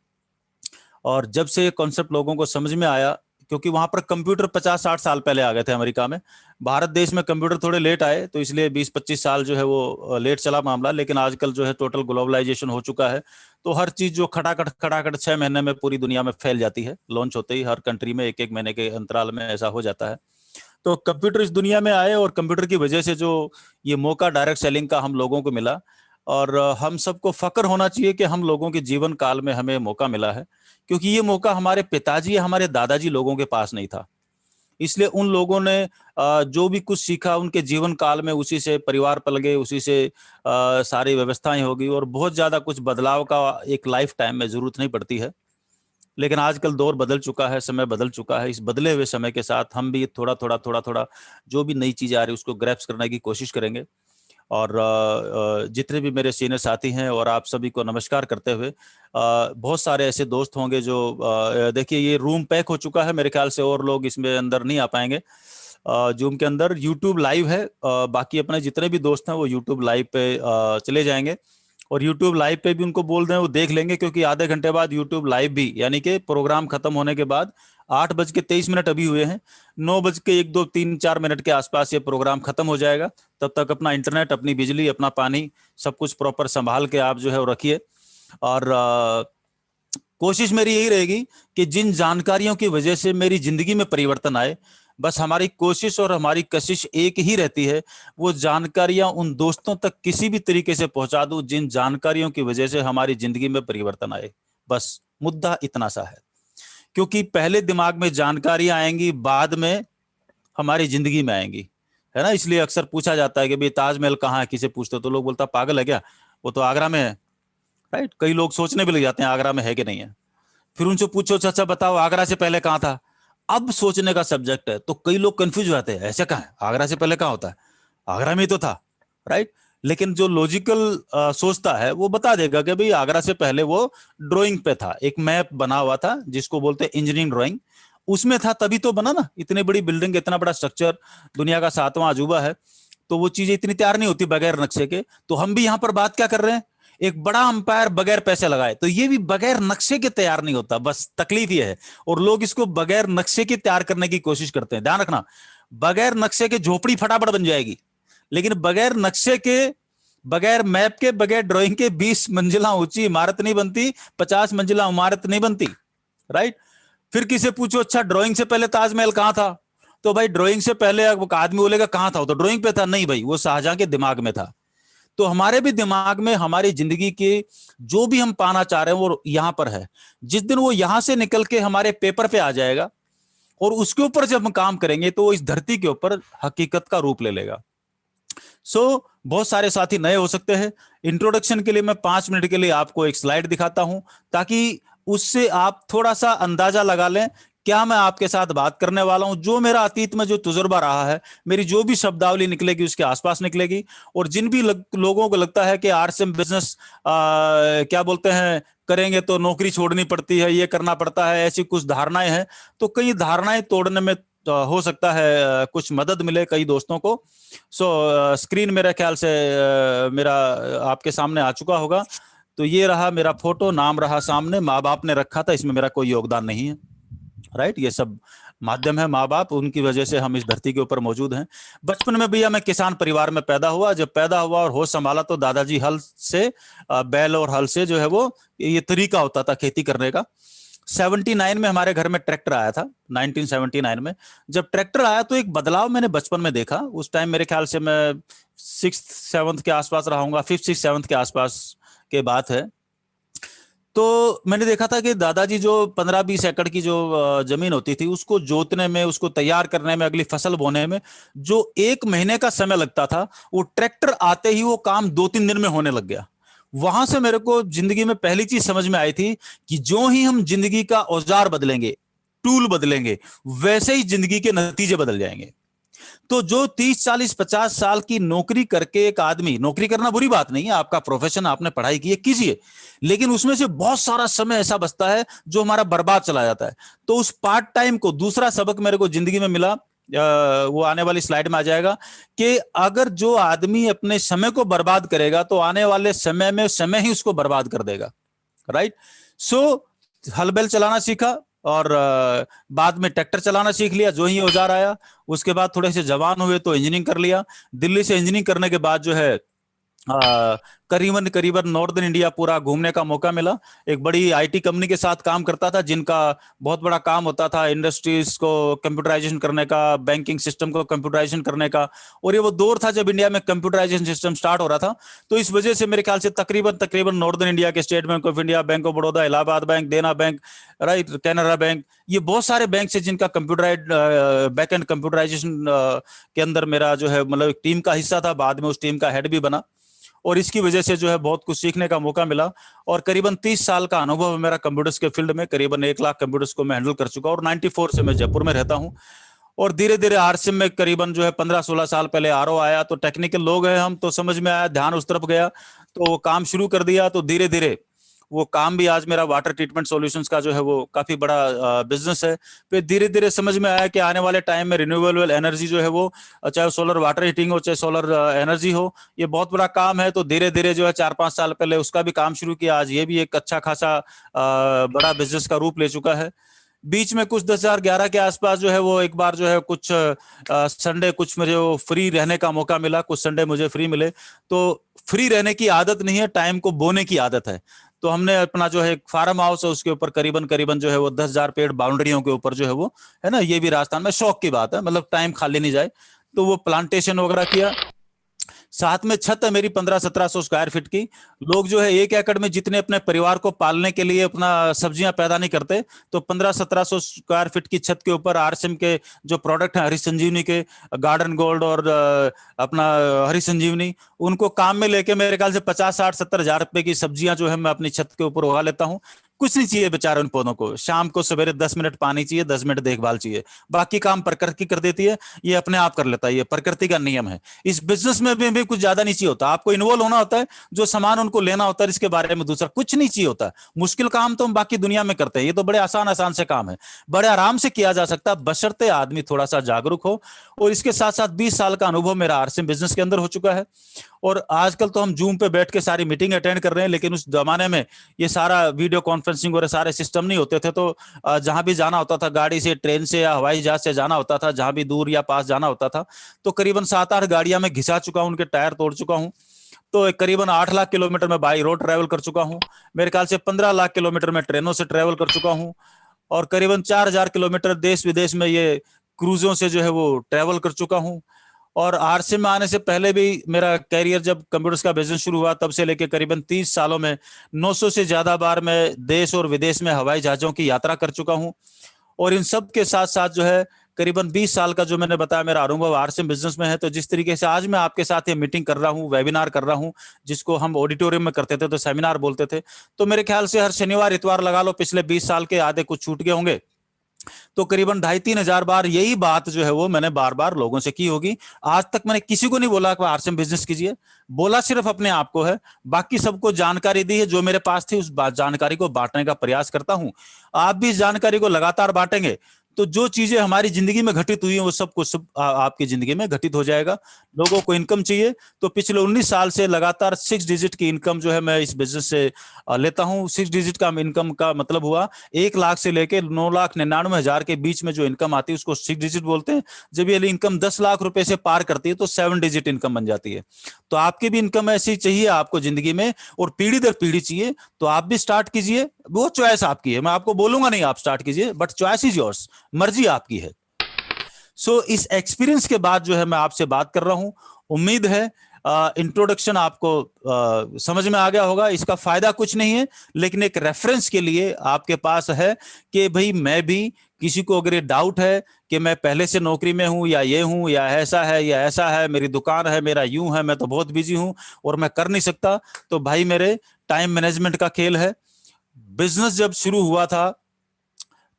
और जब से ये कॉन्सेप्ट लोगों को समझ में आया, क्योंकि वहां पर कंप्यूटर 50-60 साल पहले आ गए थे अमेरिका में, भारत देश में कंप्यूटर थोड़े लेट आए, तो इसलिए 20-25 साल जो है वो लेट चला मामला। लेकिन आजकल जो है टोटल ग्लोबलाइजेशन हो चुका है, तो हर चीज जो खटाखट 6 महीने में पूरी दुनिया में फैल जाती है। लॉन्च होते ही हर कंट्री में 1-1 महीने के अंतराल में ऐसा हो जाता है। तो कंप्यूटर इस दुनिया में आए, और कंप्यूटर की वजह से जो ये मौका डायरेक्ट सेलिंग का हम लोगों को मिला, और हम सबको फक्र होना चाहिए कि हम लोगों के जीवन काल में हमें मौका मिला है, क्योंकि ये मौका हमारे पिताजी या हमारे दादाजी लोगों के पास नहीं था। इसलिए उन लोगों ने जो भी कुछ सीखा उनके जीवन काल में, उसी से परिवार पल गए, उसी से सारी व्यवस्थाएं हो गई, और बहुत ज्यादा कुछ बदलाव का एक लाइफ टाइम में जरूरत नहीं पड़ती है। लेकिन आजकल दौर बदल चुका है, समय बदल चुका है। इस बदले हुए समय के साथ हम भी थोड़ा थोड़ा जो भी नई चीजें आ रही है उसको ग्रैप्स करने की कोशिश करेंगे। और जितने भी मेरे सीनियर साथी हैं और आप सभी को नमस्कार करते हुए, बहुत सारे ऐसे दोस्त होंगे जो देखिए ये रूम पैक हो चुका है, मेरे ख्याल से और लोग इसमें अंदर नहीं आ पाएंगे। जूम के अंदर यूट्यूब लाइव है, बाकी अपने जितने भी दोस्त हैं वो यूट्यूब लाइव पे चले जाएंगे, और यूट्यूब लाइव पे भी उनको बोल दें वो देख लेंगे, क्योंकि आधे घंटे बाद यूट्यूब लाइव भी, यानी कि प्रोग्राम खत्म होने के बाद 8:23 अभी हुए हैं, 9:01-2-3-4 के आसपास ये प्रोग्राम खत्म हो जाएगा। तब तक अपना इंटरनेट, अपनी बिजली, अपना पानी, सब कुछ प्रॉपर संभाल के आप जो है वो रखिए। और कोशिश मेरी यही रहेगी कि जिन जानकारियों की वजह से मेरी जिंदगी में परिवर्तन आए, बस हमारी कोशिश और हमारी कशिश एक ही रहती है, वो जानकारियां उन दोस्तों तक किसी भी तरीके से पहुंचा दूं जिन जानकारियों की वजह से हमारी जिंदगी में परिवर्तन आए। बस मुद्दा इतना सा है, क्योंकि पहले दिमाग में जानकारियां आएंगी, बाद में हमारी जिंदगी में आएंगी, है ना। इसलिए अक्सर पूछा जाता है कि भाई ताजमहल कहाँ है, किसे पूछते तो लोग बोलता पागल है क्या, वो तो आगरा में है, राइट। कई लोग सोचने भी लग जाते हैं आगरा में है कि नहीं है। फिर उनसे पूछो चाचा बताओ आगरा से पहले कहाँ था, अब सोचने का सब्जेक्ट है, तो कई लोग कंफ्यूज हो जाते हैं, ऐसे कहाँ है, आगरा से पहले कहाँ होता है, आगरा में ही तो था, राइट। लेकिन जो लॉजिकल सोचता है वो बता देगा कि भाई आगरा से पहले वो ड्राइंग पे था, एक मैप बना हुआ था जिसको बोलते हैं इंजीनियरिंग ड्राइंग, उसमें था तभी तो बना ना। इतनी बड़ी बिल्डिंग, इतना बड़ा स्ट्रक्चर, दुनिया का 7वां अजूबा है, तो वो चीजें इतनी तैयार नहीं होती बगैर नक्शे के। तो हम भी यहाँ पर बात क्या कर रहे हैं, एक बड़ा अंपायर बगैर पैसे लगाए, तो ये भी बगैर नक्शे के तैयार नहीं होता, बस तकलीफ ये है। और लोग इसको बगैर नक्शे के तैयार करने की कोशिश करते हैं। ध्यान रखना, बगैर नक्शे के झोपड़ी फटाफट बन जाएगी, लेकिन बगैर नक्शे के, बगैर मैप के, बगैर ड्राइंग के 20 मंजिला ऊंची इमारत नहीं बनती, 50 मंजिला इमारत नहीं बनती, राइट। फिर किसे पूछो अच्छा ड्राइंग से पहले ताजमहल कहां था, तो भाई ड्राइंग से पहले आदमी बोलेगा कहां था, तो ड्राइंग पे था, नहीं भाई वो शाहजहां के दिमाग में था। तो हमारे भी दिमाग में हमारी जिंदगी के जो भी हम पाना चाह रहे हैं वो यहां पर है। जिस दिन वो यहां से निकल के हमारे पेपर पे आ जाएगा और उसके ऊपर जब हम काम करेंगे तो वो इस धरती के ऊपर हकीकत का रूप ले लेगा। बहुत सारे साथी नए हो सकते हैं। इंट्रोडक्शन के लिए मैं 5 मिनट के लिए आपको एक स्लाइड दिखाता हूं, ताकि उससे आप थोड़ा सा अंदाजा लगा लें क्या मैं आपके साथ बात करने वाला हूं। जो मेरा अतीत में जो तजुर्बा रहा है, मेरी जो भी शब्दावली निकलेगी उसके आसपास निकलेगी। और जिन भी लोगों को लगता है कि आरसीएम बिजनेस क्या बोलते हैं करेंगे तो नौकरी छोड़नी पड़ती है, ये करना पड़ता है, ऐसी कुछ धारणाएं हैं, तो कई धारणाएं तोड़ने में हो सकता है कुछ मदद मिले कई दोस्तों को। स्क्रीन मेरे ख्याल से मेरा आपके सामने आ चुका होगा। तो ये रहा मेरा फोटो, नाम रहा सामने, माँ बाप ने रखा था, इसमें मेरा कोई योगदान नहीं है, राइट। ये सब माध्यम है, माँ बाप, उनकी वजह से हम इस धरती के ऊपर मौजूद हैं। बचपन में भैया मैं किसान परिवार में पैदा हुआ। जब पैदा हुआ और होश संभाला तो दादाजी हल से, बैल और हल से जो है वो ये तरीका होता था खेती करने का। 79 में हमारे घर में ट्रैक्टर आया था, 1979 में जब ट्रैक्टर आया तो एक बदलाव मैंने बचपन में देखा। उस टाइम मेरे ख्याल से मैं 6th 7th के आसपास रहा हूँगा, 5th 6th 7th के आसपास के बात है। तो मैंने देखा था कि दादाजी जो 15-20 एकड़ की जो जमीन होती थी उसको जोतने में, उसको तैयार करने में, अगली फसल बोने में जो 1 महीने का समय लगता था, वो ट्रैक्टर आते ही वो काम 2-3 दिन में होने लग गया। वहां से मेरे को जिंदगी में पहली चीज समझ में आई थी कि जो ही हम जिंदगी का औजार बदलेंगे, टूल बदलेंगे, वैसे ही जिंदगी के नतीजे बदल जाएंगे। तो जो 30, 40, 50 साल की नौकरी करके एक आदमी, नौकरी करना बुरी बात नहीं है, आपका प्रोफेशन, आपने पढ़ाई की है, कीजिए, लेकिन उसमें से बहुत सारा समय ऐसा बचता है जो हमारा बर्बाद चला जाता है। तो उस पार्ट टाइम को, दूसरा सबक मेरे को जिंदगी में मिला, वो आने वाली स्लाइड में आ जाएगा, कि अगर जो आदमी अपने समय को बर्बाद करेगा तो आने वाले समय में समय ही उसको बर्बाद कर देगा, राइट। सो हल बैल चलाना सीखा और बाद में ट्रैक्टर चलाना सीख लिया जो ही औजार आया। उसके बाद थोड़े से जवान हुए तो इंजीनियरिंग कर लिया। दिल्ली से इंजीनियरिंग करने के बाद जो है करीबन नॉर्दर्न इंडिया पूरा घूमने का मौका मिला। एक बड़ी आईटी कंपनी के साथ काम करता था, जिनका बहुत बड़ा काम होता था इंडस्ट्रीज को कंप्यूटराइजेशन करने का, बैंकिंग सिस्टम को कंप्यूटराइजेशन करने का। और ये वो दौर था जब इंडिया में कंप्यूटराइजेशन सिस्टम स्टार्ट हो रहा था। तो इस वजह से मेरे ख्याल से तकरीबन नॉर्दर्न इंडिया के state bank of India, bank of Baroda, Allahabad bank, देना बैंक, राइट, कैनरा बैंक, ये बहुत सारे बैंक है जिनका कंप्यूटराइज बैक एंड कंप्यूटराइजेशन के अंदर मेरा जो है मतलब एक टीम का हिस्सा था। बाद में उस टीम का हेड भी बना और इसकी वजह से जो है बहुत कुछ सीखने का मौका मिला। और करीबन 30 साल का अनुभव है मेरा कंप्यूटर्स के फील्ड में। करीबन 1 लाख कंप्यूटर्स को मैं हैंडल कर चुका और 94 से मैं जयपुर में रहता हूं। और धीरे धीरे आरसीएम में करीबन जो है 15-16 साल पहले आरओ आया, तो टेक्निकल लोग हैं हम, तो समझ में आया, ध्यान उस तरफ गया, तो वो काम शुरू कर दिया। तो धीरे धीरे वो काम भी आज मेरा वाटर ट्रीटमेंट सॉल्यूशंस का जो है वो काफी बड़ा बिजनेस है। फिर धीरे धीरे समझ में आया कि आने वाले टाइम में रिन्यूएबल एनर्जी जो है वो, चाहे सोलर वाटर हीटिंग हो, चाहे सोलर एनर्जी हो, ये बहुत बड़ा काम है। तो धीरे धीरे जो है 4-5 साल पहले उसका भी काम शुरू किया। आज ये भी एक अच्छा खासा बड़ा बिजनेस का रूप ले चुका है। बीच में कुछ 2011 के आसपास जो है वो एक बार जो है कुछ संडे कुछ मुझे फ्री रहने का मौका मिला, कुछ संडे मुझे फ्री मिले। तो फ्री रहने की आदत नहीं है, टाइम को बोने की आदत है। तो हमने अपना जो है एक फार्म हाउस है उसके ऊपर करीबन जो है वो 10,000 पेड़ बाउंड्रियों के ऊपर जो है वो है ना, ये भी राजस्थान में शौक की बात है, मतलब टाइम खाली नहीं जाए, तो वो प्लांटेशन वगैरह किया। साथ में छत है मेरी 1500-1700 स्क्वायर फीट की। लोग जो है 1 एकड़ में जितने अपने परिवार को पालने के लिए अपना सब्जियां पैदा नहीं करते, तो 1500-1700 स्क्वायर फीट की छत के ऊपर आरसीएम के जो प्रोडक्ट हैं, हरी संजीवनी के, गार्डन गोल्ड और अपना हरी संजीवनी, उनको काम में लेके मेरे ख्याल से 50-60-70 हजार रुपए की सब्जियां जो है मैं अपनी छत के ऊपर उगा लेता हूँ। कुछ नहीं चाहिए बेचारे उन पौधों को, शाम को सवेरे 10 मिनट पानी चाहिए, 10 मिनट देखभाल चाहिए, बाकी काम प्रकृति कर देती है, ये अपने आप कर लेता है, ये प्रकृति का नियम है। इस बिजनेस में भी कुछ ज्यादा नहीं चाहिए होता, आपको इन्वॉल्व होना होता है, जो सामान उनको लेना होता है, इसके बारे में दूसरा कुछ नहीं चाहिए होता। मुश्किल काम तो हम बाकी दुनिया में करते हैं, ये तो बड़े आसान से काम है, बड़े आराम से किया जा सकता है, बशर्ते आदमी थोड़ा सा जागरूक हो। और इसके साथ साथ 20 साल का अनुभव मेरा आरसीएम बिजनेस के अंदर हो चुका है। और आजकल तो हम जूम पे बैठ के सारी मीटिंग अटेंड कर रहे हैं, लेकिन उस जमाने में ये सारा वीडियो कॉन्फ्रेंसिंग और सारे सिस्टम नहीं होते थे। तो जहां भी जाना होता था, गाड़ी से, ट्रेन से या हवाई जहाज से जाना होता था, जहां भी दूर या पास जाना होता था, तो करीबन 7-8 गाड़ियां में घिसा चुका हूं, उनके टायर तोड़ चुका हूं। तो करीबन 8 लाख किलोमीटर में बाई रोड ट्रेवल कर चुका हूं। मेरे ख्याल से 15 लाख किलोमीटर में ट्रेनों से ट्रेवल कर चुका हूं। और करीबन 4000 किलोमीटर देश विदेश में ये क्रूजों से जो है वो ट्रेवल कर चुका हूं। और आरसीएम में आने से पहले भी मेरा कैरियर, जब कंप्यूटर्स का बिजनेस शुरू हुआ, तब से लेकर करीबन 30 सालों में 900 से ज्यादा बार मैं देश और विदेश में हवाई जहाजों की यात्रा कर चुका हूं। और इन सब के साथ साथ जो है करीबन 20 साल का जो मैंने बताया मेरा अनुभव आरसीएम बिजनेस में है। तो जिस तरीके से आज मैं आपके साथ ये मीटिंग कर रहा हूँ, वेबिनार कर रहा हूँ, जिसको हम ऑडिटोरियम में करते थे तो सेमिनार बोलते थे, तो मेरे ख्याल से हर शनिवार इतवार लगा लो, पिछले 20 साल के आधे कुछ छूट गए होंगे, तो करीबन 2,500-3 हजार बार यही बात जो है वो मैंने बार बार लोगों से की होगी। आज तक मैंने किसी को नहीं बोला कि आरसीएम बिजनेस कीजिए, बोला सिर्फ अपने आप को है, बाकी सबको जानकारी दी है जो मेरे पास थी, उस जानकारी को बांटने का प्रयास करता हूं। आप भी इस जानकारी को लगातार बांटेंगे तो जो चीजें हमारी जिंदगी में घटित हुई हैं वो सब कुछ सब आपकी जिंदगी में घटित हो जाएगा। लोगों को इनकम चाहिए, तो पिछले 19 साल से लगातार 6 डिजिट की इनकम जो है मैं इस बिजनेस से लेता हूं। 6 डिजिट का इनकम का मतलब हुआ 1 लाख से लेके 9,99,000 के बीच में जो इनकम आती है उसको 6 डिजिट बोलते हैं। जब ये इनकम 10 लाख रुपए से पार करती है तो 7 डिजिट इनकम बन जाती है। तो आपकी भी इनकम ऐसी चाहिए आपको जिंदगी में, और पीढ़ी दर पीढ़ी चाहिए, तो आप भी स्टार्ट कीजिए। वो चॉइस आपकी है, मैं आपको बोलूंगा नहीं आप स्टार्ट कीजिए, बट चॉइस इज योर्स, मर्जी आपकी है। सो इस एक्सपीरियंस के बाद जो है मैं आपसे बात कर रहा हूं। उम्मीद है इंट्रोडक्शन आपको समझ में आ गया होगा। इसका फायदा कुछ नहीं है, लेकिन एक रेफरेंस के लिए आपके पास है कि भाई मैं भी, किसी को अगर ये डाउट है कि मैं पहले से नौकरी में हूं या ये हूं या ऐसा है या ऐसा है, मेरी दुकान है, मेरा यूं है, मैं तो बहुत बिजी हूं और मैं कर नहीं सकता, तो भाई मेरे टाइम मैनेजमेंट का खेल है। बिजनेस जब शुरू हुआ था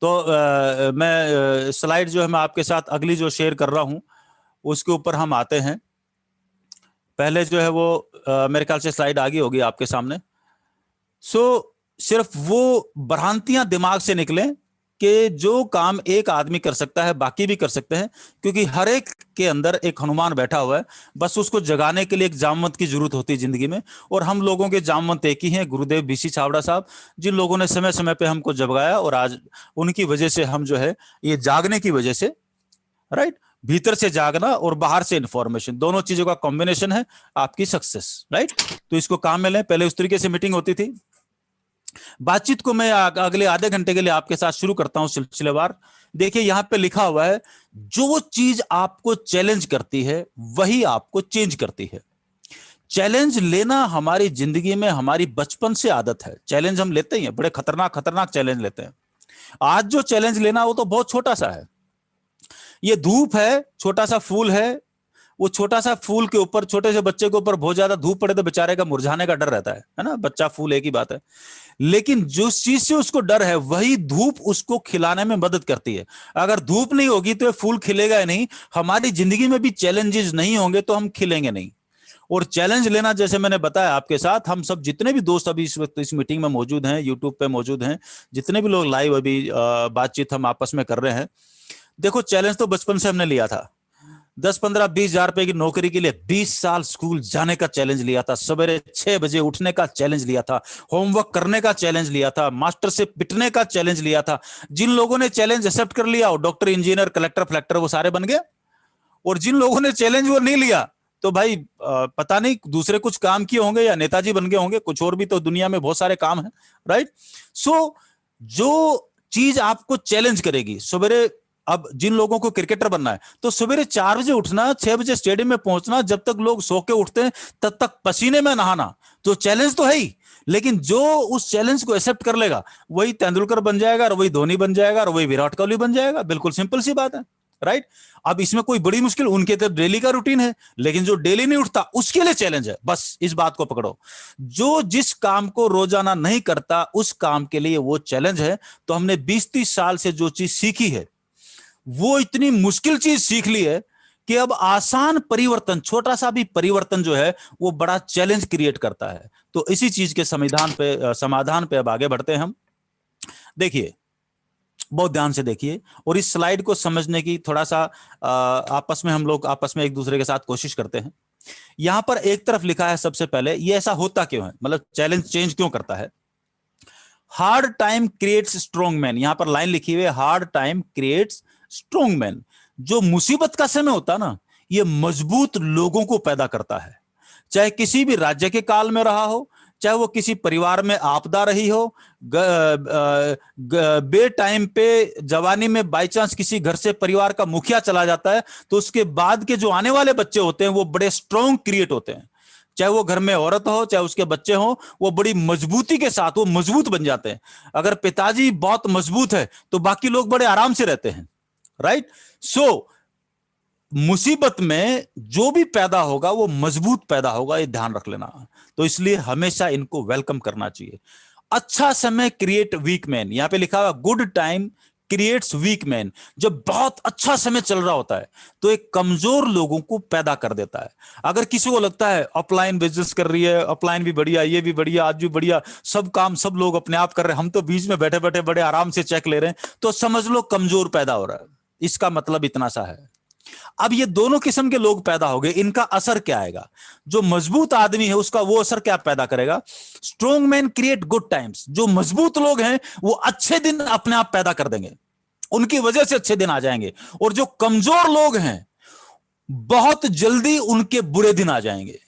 तो मैं स्लाइड जो है मैं आपके साथ अगली जो शेयर कर रहा हूं उसके ऊपर हम आते हैं। पहले जो है वो मेरे ख्याल से स्लाइड आ गई होगी आपके सामने। सिर्फ वो भ्रांतियां दिमाग से निकलें कि जो काम एक आदमी कर सकता है बाकी भी कर सकते हैं, क्योंकि हर एक के अंदर एक हनुमान बैठा हुआ है, बस उसको जगाने के लिए एक जामवंत की जरूरत होती है जिंदगी में। और हम लोगों के जामवंत एक ही हैं, गुरुदेव बीसी छाबड़ा साहब, जिन लोगों ने समय समय पे हमको जगाया, और आज उनकी वजह से हम जो है ये जागने की वजह से, राइट, भीतर से जागना और बाहर से इंफॉर्मेशन, दोनों चीजों का कॉम्बिनेशन है आपकी सक्सेस, राइट। तो इसको काम में लें। पहले उस तरीके से मीटिंग होती थी। बातचीत को मैं अगले आधे घंटे के लिए आपके साथ शुरू करता हूं सिलसिलेवार। देखिए यहां पे लिखा हुआ है, जो चीज आपको चैलेंज करती है वही आपको चेंज करती है। चैलेंज लेना हमारी जिंदगी में हमारी बचपन से आदत है। चैलेंज हम लेते ही हैं, बड़े खतरनाक खतरनाक चैलेंज लेते हैं। आज जो चैलेंज लेना वो तो बहुत छोटा सा है। ये धूप है, छोटा सा फूल है, वो छोटा सा फूल के ऊपर, छोटे से बच्चे के ऊपर बहुत ज्यादा धूप पड़े तो बेचारे का मुरझाने का डर रहता है ना। बच्चा फूल एक ही बात है, लेकिन जो चीज से उसको डर है वही धूप उसको खिलाने में मदद करती है। अगर धूप नहीं होगी तो ये फूल खिलेगा ही नहीं। हमारी जिंदगी में भी चैलेंजेस नहीं होंगे तो हम खिलेंगे नहीं। और चैलेंज लेना, जैसे मैंने बताया आपके साथ, हम सब जितने भी दोस्त अभी इस वक्त इस मीटिंग में मौजूद हैं, यूट्यूब पे मौजूद हैं, जितने भी लोग लाइव अभी बातचीत हम आपस में कर रहे हैं, देखो चैलेंज तो बचपन से हमने लिया था। 10, 15, 20 हजार रुपए की नौकरी के लिए 20 साल स्कूल जाने का चैलेंज लिया था, सवेरे 6 बजे उठने का चैलेंज लिया था, होमवर्क करने का चैलेंज लिया था, मास्टर से पिटने का चैलेंज लिया था। जिन लोगों ने चैलेंज एक्सेप्ट कर लिया, डॉक्टर, इंजीनियर, कलेक्टर, फ्लेक्टर, वो सारे बन गए। और जिन लोगों ने चैलेंज वो नहीं लिया तो भाई पता नहीं दूसरे कुछ काम किए होंगे या नेताजी बन गए होंगे, कुछ और भी तो दुनिया में बहुत सारे काम हैं, राइट। सो जो चीज आपको चैलेंज करेगी, सवेरे, अब जिन लोगों को क्रिकेटर बनना है तो सवेरे 4 बजे उठना, 6 बजे स्टेडियम में पहुंचना, जब तक लोग सो के उठते हैं तब तक पसीने में नहाना, तो चैलेंज तो है ही। लेकिन जो उस चैलेंज को एक्सेप्ट कर लेगा वही तेंदुलकर बन जाएगा, और वही धोनी बन जाएगा, और वही विराट कोहली बन जाएगा। बिल्कुल सिंपल सी बात है, राइट। अब इसमें कोई बड़ी मुश्किल, उनके तो डेली का रूटीन है, लेकिन जो डेली नहीं उठता उसके लिए चैलेंज है। बस इस बात को पकड़ो, जो जिस काम को रोजाना नहीं करता उस काम के लिए वो चैलेंज है। तो हमने 20-30 साल से जो चीज सीखी है वो इतनी मुश्किल चीज सीख ली है कि अब आसान परिवर्तन, छोटा सा भी परिवर्तन जो है वो बड़ा चैलेंज क्रिएट करता है। तो इसी चीज के समाधान पे अब आगे बढ़ते हैं हम। देखिए, बहुत ध्यान से देखिए, और इस स्लाइड को समझने की थोड़ा सा आपस में हम लोग आपस में एक दूसरे के साथ कोशिश करते हैं। यहां पर एक तरफ लिखा है, सबसे पहले ये ऐसा होता क्यों है, मतलब चैलेंज चेंज क्यों करता है। Hard time creates strong man, यहां पर लाइन लिखी हुई है, hard time creates strong man. जो मुसीबत का समय होता ना, ये मजबूत लोगों को पैदा करता है। चाहे किसी भी राज्य के काल में रहा हो, चाहे वो किसी परिवार में आपदा रही हो, बे टाइम पे जवानी में बाई चांस किसी घर से परिवार का मुखिया चला जाता है, तो उसके बाद के जो आने वाले बच्चे होते हैं वो बड़े स्ट्रॉन्ग क्रिएट होते हैं। चाहे वो घर में औरत हो, चाहे उसके बच्चे हो, वो बड़ी मजबूती के साथ वो मजबूत बन जाते हैं। अगर पिताजी बहुत मजबूत है तो बाकी लोग बड़े आराम से रहते हैं, राइट। सो मुसीबत में जो भी पैदा होगा वो मजबूत पैदा होगा, ये ध्यान रख लेना। तो इसलिए हमेशा इनको वेलकम करना चाहिए। अच्छा समय क्रिएट वीक मैन, यहां पे लिखा हुआ good time creates weak man. जब बहुत अच्छा समय चल रहा होता है तो एक कमजोर लोगों को पैदा कर देता है। अगर किसी को लगता है ऑफलाइन बिजनेस कर रही है, ऑफलाइन भी बढ़िया, ये भी बढ़िया, आज भी बढ़िया, सब काम सब लोग अपने आप कर रहे हैं, हम तो बीच में बैठे बैठे बड़े आराम से चेक ले रहे हैं, तो समझ लो कमजोर पैदा हो रहा है। इसका मतलब इतना सा है। अब ये दोनों किस्म के लोग पैदा हो गए, इनका असर क्या आएगा? जो मजबूत आदमी है उसका वो असर क्या पैदा करेगा? Strong man create good times. जो मजबूत लोग हैं वो अच्छे दिन अपने आप पैदा कर देंगे, उनकी वजह से अच्छे दिन आ जाएंगे। और जो कमजोर लोग हैं बहुत जल्दी उनके बुरे दिन आ जाएंगे।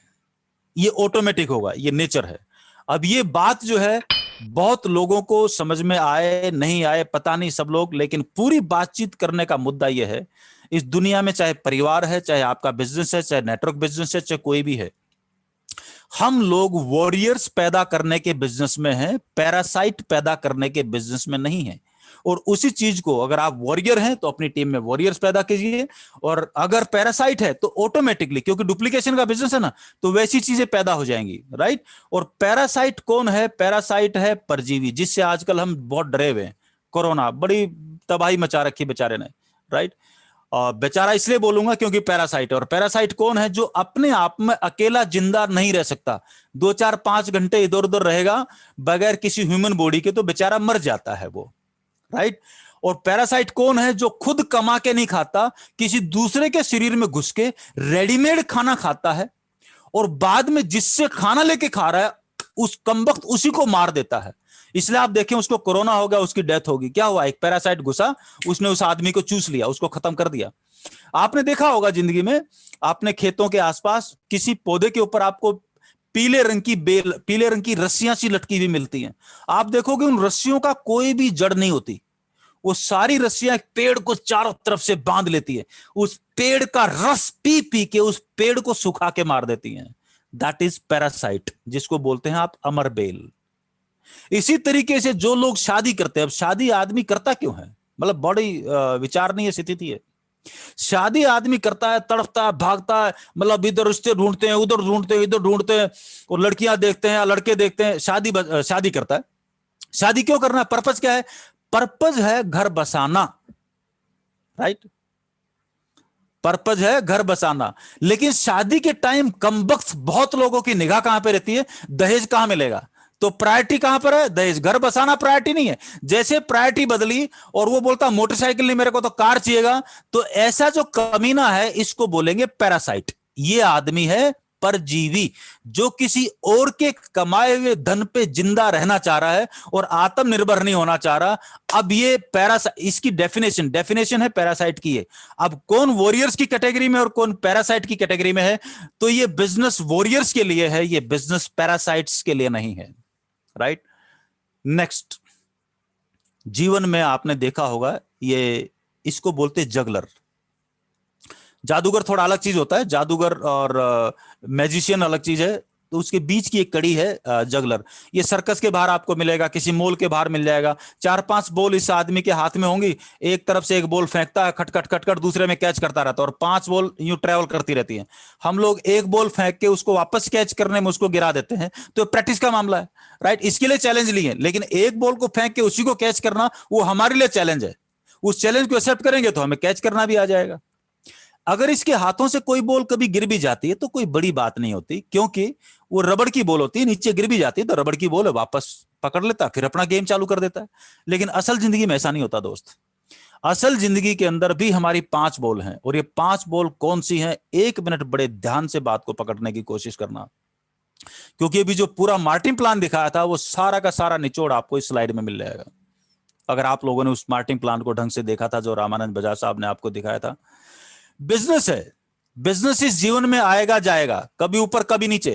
ये ऑटोमेटिक होगा, ये नेचर है। अब ये बात जो है बहुत लोगों को समझ में आए नहीं आए पता नहीं, सब लोग, लेकिन पूरी बातचीत करने का मुद्दा यह है, इस दुनिया में चाहे परिवार है, चाहे आपका बिजनेस है, चाहे नेटवर्क बिजनेस है, चाहे कोई भी है, हम लोग वॉरियर्स पैदा करने के बिजनेस में हैं, पैरासाइट पैदा करने के बिजनेस में नहीं है। और उसी चीज को अगर आप वॉरियर हैं तो अपनी टीम में वॉरियर्स पैदा कीजिए, और अगर पैरासाइट है तो ऑटोमेटिकली, क्योंकि डुप्लीकेशन का बिजनेस है ना, तो वैसी चीजें पैदा हो जाएंगी, राइट। और पैरासाइट कौन है? पैरासाइट है परजीवी, जिससे आजकल हम बहुत डरे हुए हैं। कोरोना बड़ी तबाही मचा रखी बेचारे ने, राइट। बेचारा इसलिए बोलूंगा क्योंकि पैरासाइट है। और पैरासाइट कौन है? जो अपने आप में अकेला जिंदा नहीं रह सकता, 2-4-5 घंटे इधर उधर रहेगा बगैर किसी ह्यूमन बॉडी के, तो बेचारा मर जाता है वो, राइट। और पैरासाइट कौन है? जो खुद कमा के नहीं खाता, किसी दूसरे के शरीर में घुस के रेडीमेड खाना खाता है, और बाद में जिससे खाना लेके खा रहा है उस कमबख्त उसी को मार देता है। इसलिए आप देखें, उसको कोरोना हो गया, उसकी डेथ होगी। क्या हुआ? एक पैरासाइट घुसा, उसने उस आदमी को चूस लिया, उसको खत्म कर दिया। आपने देखा होगा जिंदगी में, आपने खेतों के आसपास किसी पौधे के ऊपर आपको पीले रंग की बेल, पीले रंग की रस्सियां सी लटकी हुई मिलती हैं। आप देखोगे उन रस्सियों का कोई भी जड़ नहीं होती, वो सारी रस्सियां पेड़ को चारों तरफ से बांध लेती है, उस पेड़ का रस पी पी के उस पेड़ को सुखा के मार देती हैं। दैट इज पैरासाइट, जिसको बोलते हैं आप अमर बेल। इसी तरीके से जो लोग शादी करते हैं, अब शादी आदमी करता क्यों है? मतलब बड़ी विचारणीय स्थिति है। शादी आदमी करता है, तड़पता है, भागता है, मतलब इधर रिश्ते ढूंढते हैं, उधर ढूंढते हैं, इधर ढूंढते हैं, और लड़कियां देखते हैं, लड़के देखते हैं, शादी करता है। शादी क्यों करना है? पर्पस क्या है? पर्पस है घर बसाना, राइट। पर्पस है घर बसाना। लेकिन शादी के टाइम कमबख्त बहुत लोगों की निगाह कहां पे रहती है? दहेज कहां मिलेगा। तो प्रायोरिटी कहां पर है? दहेज। घर बसाना प्रायोरिटी नहीं है। जैसे प्रायोरिटी बदली और वो बोलता मोटरसाइकिल नहीं, मेरे को तो कार चाहिएगा, तो ऐसा जो कमीना है इसको बोलेंगे पैरासाइट। ये आदमी है परजीवी, जो किसी और के कमाए हुए धन पे जिंदा रहना चाह रहा है और आत्मनिर्भर नहीं होना चाह रहा। अब ये पैरासाइट, इसकी डेफिनेशन है पैरासाइट की है। अब कौन वॉरियर्स की कैटेगरी में और कौन पैरासाइट की कैटेगरी में है? तो ये बिजनेस वॉरियर्स के लिए है, ये बिजनेस पैरासाइट्स के लिए नहीं है, राइट। नेक्स्ट, जीवन में आपने देखा होगा, ये इसको बोलते जगलर। जादूगर थोड़ा अलग चीज होता है, जादूगर और मैजिशियन अलग चीज है, तो उसके बीच की एक कड़ी है जगलर। ये सर्कस के बाहर आपको मिलेगा, किसी मॉल के बाहर मिल जाएगा। 4-5 बॉल इस आदमी के हाथ में होंगी, एक तरफ से एक बॉल फेंकता है, खटखट खटखट, दूसरे में कैच करता रहता है, और 5 बॉल यूं ट्रेवल करती रहती हैं। हम लोग एक बॉल फेंक के उसको वापस कैच करने में उसको गिरा देते हैं, तो प्रैक्टिस का मामला है, राइट। इसके लिए चैलेंज लिए, लेकिन एक बॉल को फेंक के उसी को कैच करना वो हमारे लिए चैलेंज है। उस चैलेंज को एक्सेप्ट करेंगे तो हमें कैच करना भी आ जाएगा। अगर इसके हाथों से कोई बॉल कभी गिर भी जाती है तो कोई बड़ी बात नहीं होती, क्योंकि वो रबड़ की बॉल होती है, नीचे गिर भी जाती है तो रबड़ की बॉल है, वापस पकड़ लेता है, फिर अपना गेम चालू कर देता है। लेकिन असल जिंदगी में ऐसा नहीं होता दोस्त। असल जिंदगी के अंदर भी हमारी 5 बॉल हैं, और ये 5 बॉल कौन सी हैं? 1 मिनट बड़े ध्यान से बात को पकड़ने की कोशिश करना, क्योंकि अभी जो पूरा मार्टिन प्लान दिखाया था वो सारा का सारा निचोड़ आपको इस स्लाइड में मिल जाएगा। अगर आप लोगों ने उस मार्टिन प्लान को ढंग से देखा था जो रामानंद बजाज साहब ने आपको दिखाया था। बिजनेस है, बिजनेस इस जीवन में आएगा जाएगा, कभी ऊपर कभी नीचे,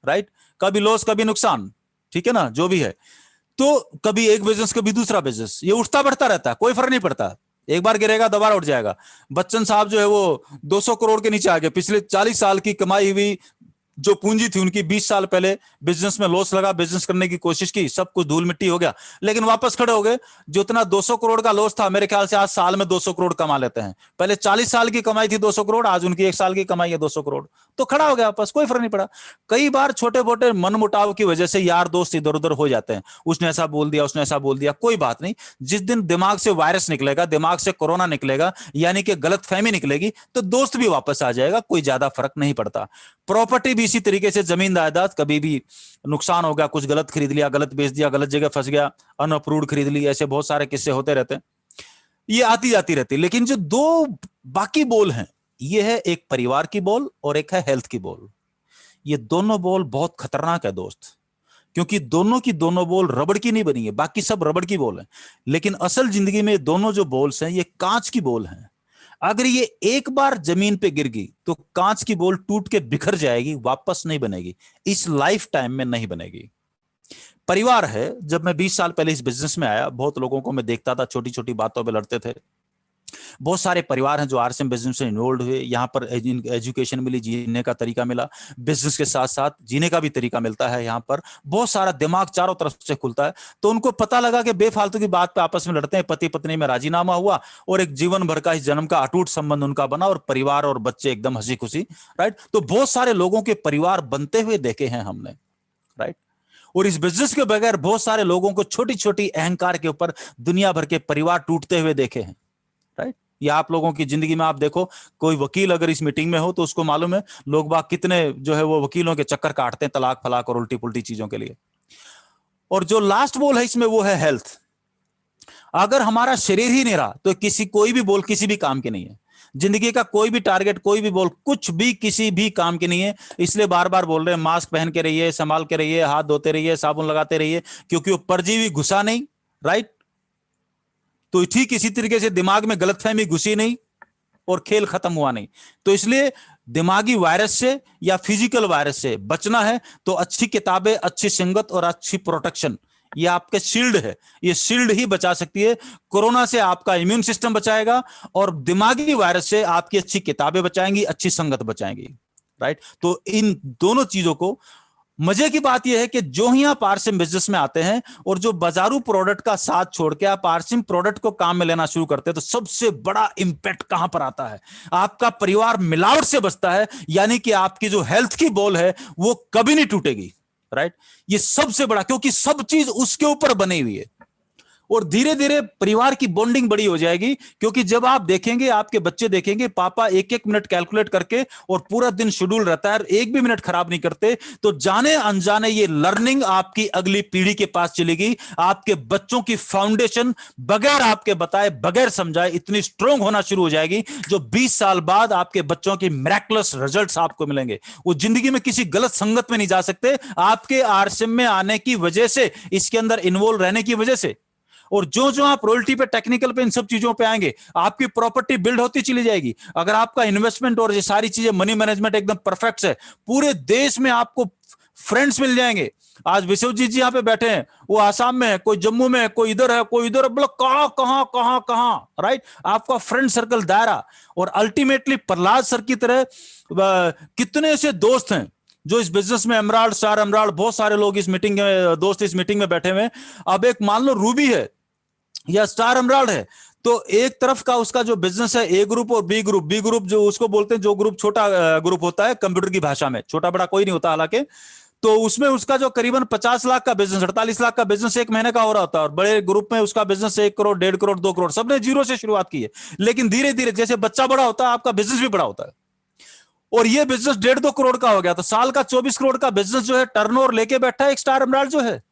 राइट। कभी लॉस कभी नुकसान, ठीक है ना, जो भी है। तो कभी एक बिजनेस कभी दूसरा बिजनेस, ये उठता बढ़ता रहता है, कोई फर्क नहीं पड़ता। एक बार गिरेगा दोबारा उठ जाएगा। बच्चन साहब जो है वो 200 करोड़ के नीचे आ गए, पिछले 40 साल की कमाई हुई जो पूंजी थी उनकी 20 साल पहले बिजनेस में लॉस लगा, बिजनेस करने की कोशिश की, सब कुछ धूल मिट्टी हो गया, लेकिन वापस खड़े हो गए। जो इतना 200 करोड़ का लॉस था, मेरे ख्याल से आज साल में 200 करोड़ कमा लेते हैं। पहले 40 साल की कमाई थी 200 करोड़, आज उनकी 1 साल की कमाई है 200 करोड़, तो खड़ा हो गया वापस, कोई फर्क नहीं पड़ा। कई बार छोटे मोटे मनमुटाव की वजह से यार दोस्त इधर उधर हो जाते हैं, उसने ऐसा बोल दिया, उसने ऐसा बोल दिया, कोई बात नहीं। जिस दिन दिमाग से वायरस निकलेगा, दिमाग से कोरोना निकलेगा, यानी कि गलतफहमी निकलेगी, तो दोस्त भी वापस आ जाएगा, कोई ज्यादा फर्क नहीं पड़ता। प्रॉपर्टी भी इसी तरीके से, जमीन जायदाद, कभी भी नुकसान हो गया, कुछ गलत खरीद लिया, गलत बेच दिया, गलत जगह फंस गया, अनअप्रूव्ड खरीद ली, ऐसे बहुत सारे किस्से होते रहते हैं, ये आती जाती रहती। लेकिन जो दो बाकी बोल हैं, ये है एक परिवार की बोल और एक है हेल्थ की बोल। ये दोनों बोल बहुत खतरनाक है दोस्त, क्योंकि दोनों की दोनों बोल रबड़ की नहीं बनी है, बाकी सब रबड़ की बोल है, लेकिन असल जिंदगी में दोनों जो बोल्स हैं ये कांच की बोल हैं। अगर ये एक बार जमीन पे गिर गई तो कांच की बोल टूट के बिखर जाएगी, वापस नहीं बनेगी, इस लाइफ टाइम में नहीं बनेगी। परिवार है, जब मैं 20 साल पहले इस बिजनेस में आया, बहुत लोगों को मैं देखता था छोटी छोटी बातों पे लड़ते थे। बहुत सारे परिवार हैं जो आरसीएम बिजनेस में इन्वॉल्व हुए, यहाँ पर एजुकेशन मिली, जीने का तरीका मिला, बिजनेस के साथ साथ जीने का भी तरीका मिलता है। यहाँ पर बहुत सारा दिमाग चारों तरफ से खुलता है। तो उनको पता लगा कि बेफालतू की बात पे आपस में लड़ते हैं, पति पत्नी में राजीनामा हुआ और एक जीवन भर का, इस जन्म का अटूट संबंध उनका बना, और परिवार और बच्चे एकदम हंसी खुशी, राइट। तो बहुत सारे लोगों के परिवार बनते हुए देखे हैं हमने, राइट। और इस बिजनेस के बगैर बहुत सारे लोगों को छोटी छोटी अहंकार के ऊपर दुनिया भर के परिवार टूटते हुए देखे हैं, राइट। या आप लोगों की जिंदगी में आप देखो, कोई वकील अगर इस मीटिंग में हो तो उसको मालूम है लोग बाग कितने जो है वो वकीलों के चक्कर काटते हैं, तलाक फलाक और उल्टी पुल्टी चीजों के लिए। और जो लास्ट बोल है इसमें वो है हेल्थ। अगर हमारा शरीर ही नहीं रहा तो कोई भी बोल किसी भी काम की नहीं है। जिंदगी का कोई भी टारगेट, कोई भी बोल, कुछ भी किसी भी काम की नहीं है। इसलिए बार बार बोल रहे हैं, मास्क पहन के रहिए, संभाल के रहिए, हाथ धोते रहिए, साबुन लगाते रहिए, क्योंकि वो परजीवी घुसा नहीं, राइट। तो ठीक इसी तरीके से दिमाग में गलतफहमी घुसी नहीं और खेल खत्म हुआ नहीं। तो इसलिए दिमागी वायरस से या फिजिकल वायरस से बचना है तो अच्छी किताबें, अच्छी संगत और अच्छी प्रोटेक्शन, ये आपके शील्ड है। ये शील्ड ही बचा सकती है। कोरोना से आपका इम्यून सिस्टम बचाएगा और दिमागी वायरस से आपकी अच्छी किताबें बचाएंगी, अच्छी संगत बचाएंगी, राइट। तो इन दोनों चीजों को, मजे की बात यह है कि जो ही आप आरसीएम बिजनेस में आते हैं और जो बाजारू प्रोडक्ट का साथ छोड़ के आप आरसीएम प्रोडक्ट को काम में लेना शुरू करते हैं, तो सबसे बड़ा इंपैक्ट कहां पर आता है? आपका परिवार मिलावट से बचता है, यानी कि आपकी जो हेल्थ की बॉल है वो कभी नहीं टूटेगी, राइट। ये सबसे बड़ा, क्योंकि सब चीज उसके ऊपर बनी हुई है। और धीरे धीरे परिवार की बॉन्डिंग बड़ी हो जाएगी, क्योंकि जब आप देखेंगे, आपके बच्चे देखेंगे, पापा एक एक मिनट कैलकुलेट करके और पूरा दिन शेड्यूल रहता है, एक भी मिनट खराब नहीं करते, तो जाने अनजाने ये लर्निंग आपकी अगली पीढ़ी के पास चलेगी। आपके बच्चों की फाउंडेशन बगैर आपके बताए, बगैर समझाए इतनी स्ट्रांग होना शुरू हो जाएगी, जो 20 साल बाद आपके बच्चों की मिरेकलस रिजल्ट्स आपको मिलेंगे। वो जिंदगी में किसी गलत संगत में नहीं जा सकते, आपके आरसीएम में आने की वजह से, इसके अंदर इन्वॉल्व रहने की वजह से। और जो जो आप रॉयल्टी पे, टेक्निकल पे, इन सब चीजों पे आएंगे, आपकी प्रॉपर्टी बिल्ड होती चली जाएगी। अगर आपका इन्वेस्टमेंट और ये सारी चीजें, मनी मैनेजमेंट एकदम परफेक्ट है, पूरे देश में आपको फ्रेंड्स मिल जाएंगे। आज विश्वजीत जी यहाँ पे बैठे हैं, वो आसाम में है, कोई जम्मू में है, कोई इधर है, कोई इधर, बोलो कहां कहां कहां कहां, राइट। आपका फ्रेंड सर्कल दायरा, और अल्टीमेटली प्रहलाद सर की तरह कितने ऐसे दोस्त हैं जो इस बिजनेस में, एमराल्ड, स्टार एमराल्ड, बहुत सारे लोग इस मीटिंग में, दोस्त इस मीटिंग में बैठे हुए। अब एक मान लो रूबी है या स्टार एमराल्ड है, तो एक तरफ का उसका जो बिजनेस है, ए ग्रुप और बी ग्रुप। बी ग्रुप जो उसको बोलते हैं, जो ग्रुप छोटा ग्रुप होता है कंप्यूटर की भाषा में, छोटा बड़ा कोई नहीं होता हालांकि, तो उसमें उसका जो करीबन 50 लाख का बिजनेस, 48 लाख का बिजनेस एक महीने का हो रहा होता है। और बड़े ग्रुप में उसका बिजनेस 1 करोड़, 1.5 करोड़, 2 करोड़, सबने जीरो से शुरुआत की है। लेकिन धीरे धीरे जैसे बच्चा बड़ा होता है, आपका बिजनेस भी बड़ा होता है। और ये बिजनेस 1.5-2 करोड़ का हो गया, तो साल का 24 करोड़ का बिजनेस जो है, टर्नओवर लेके बैठा है एक स्टार एमराल्ड जो है।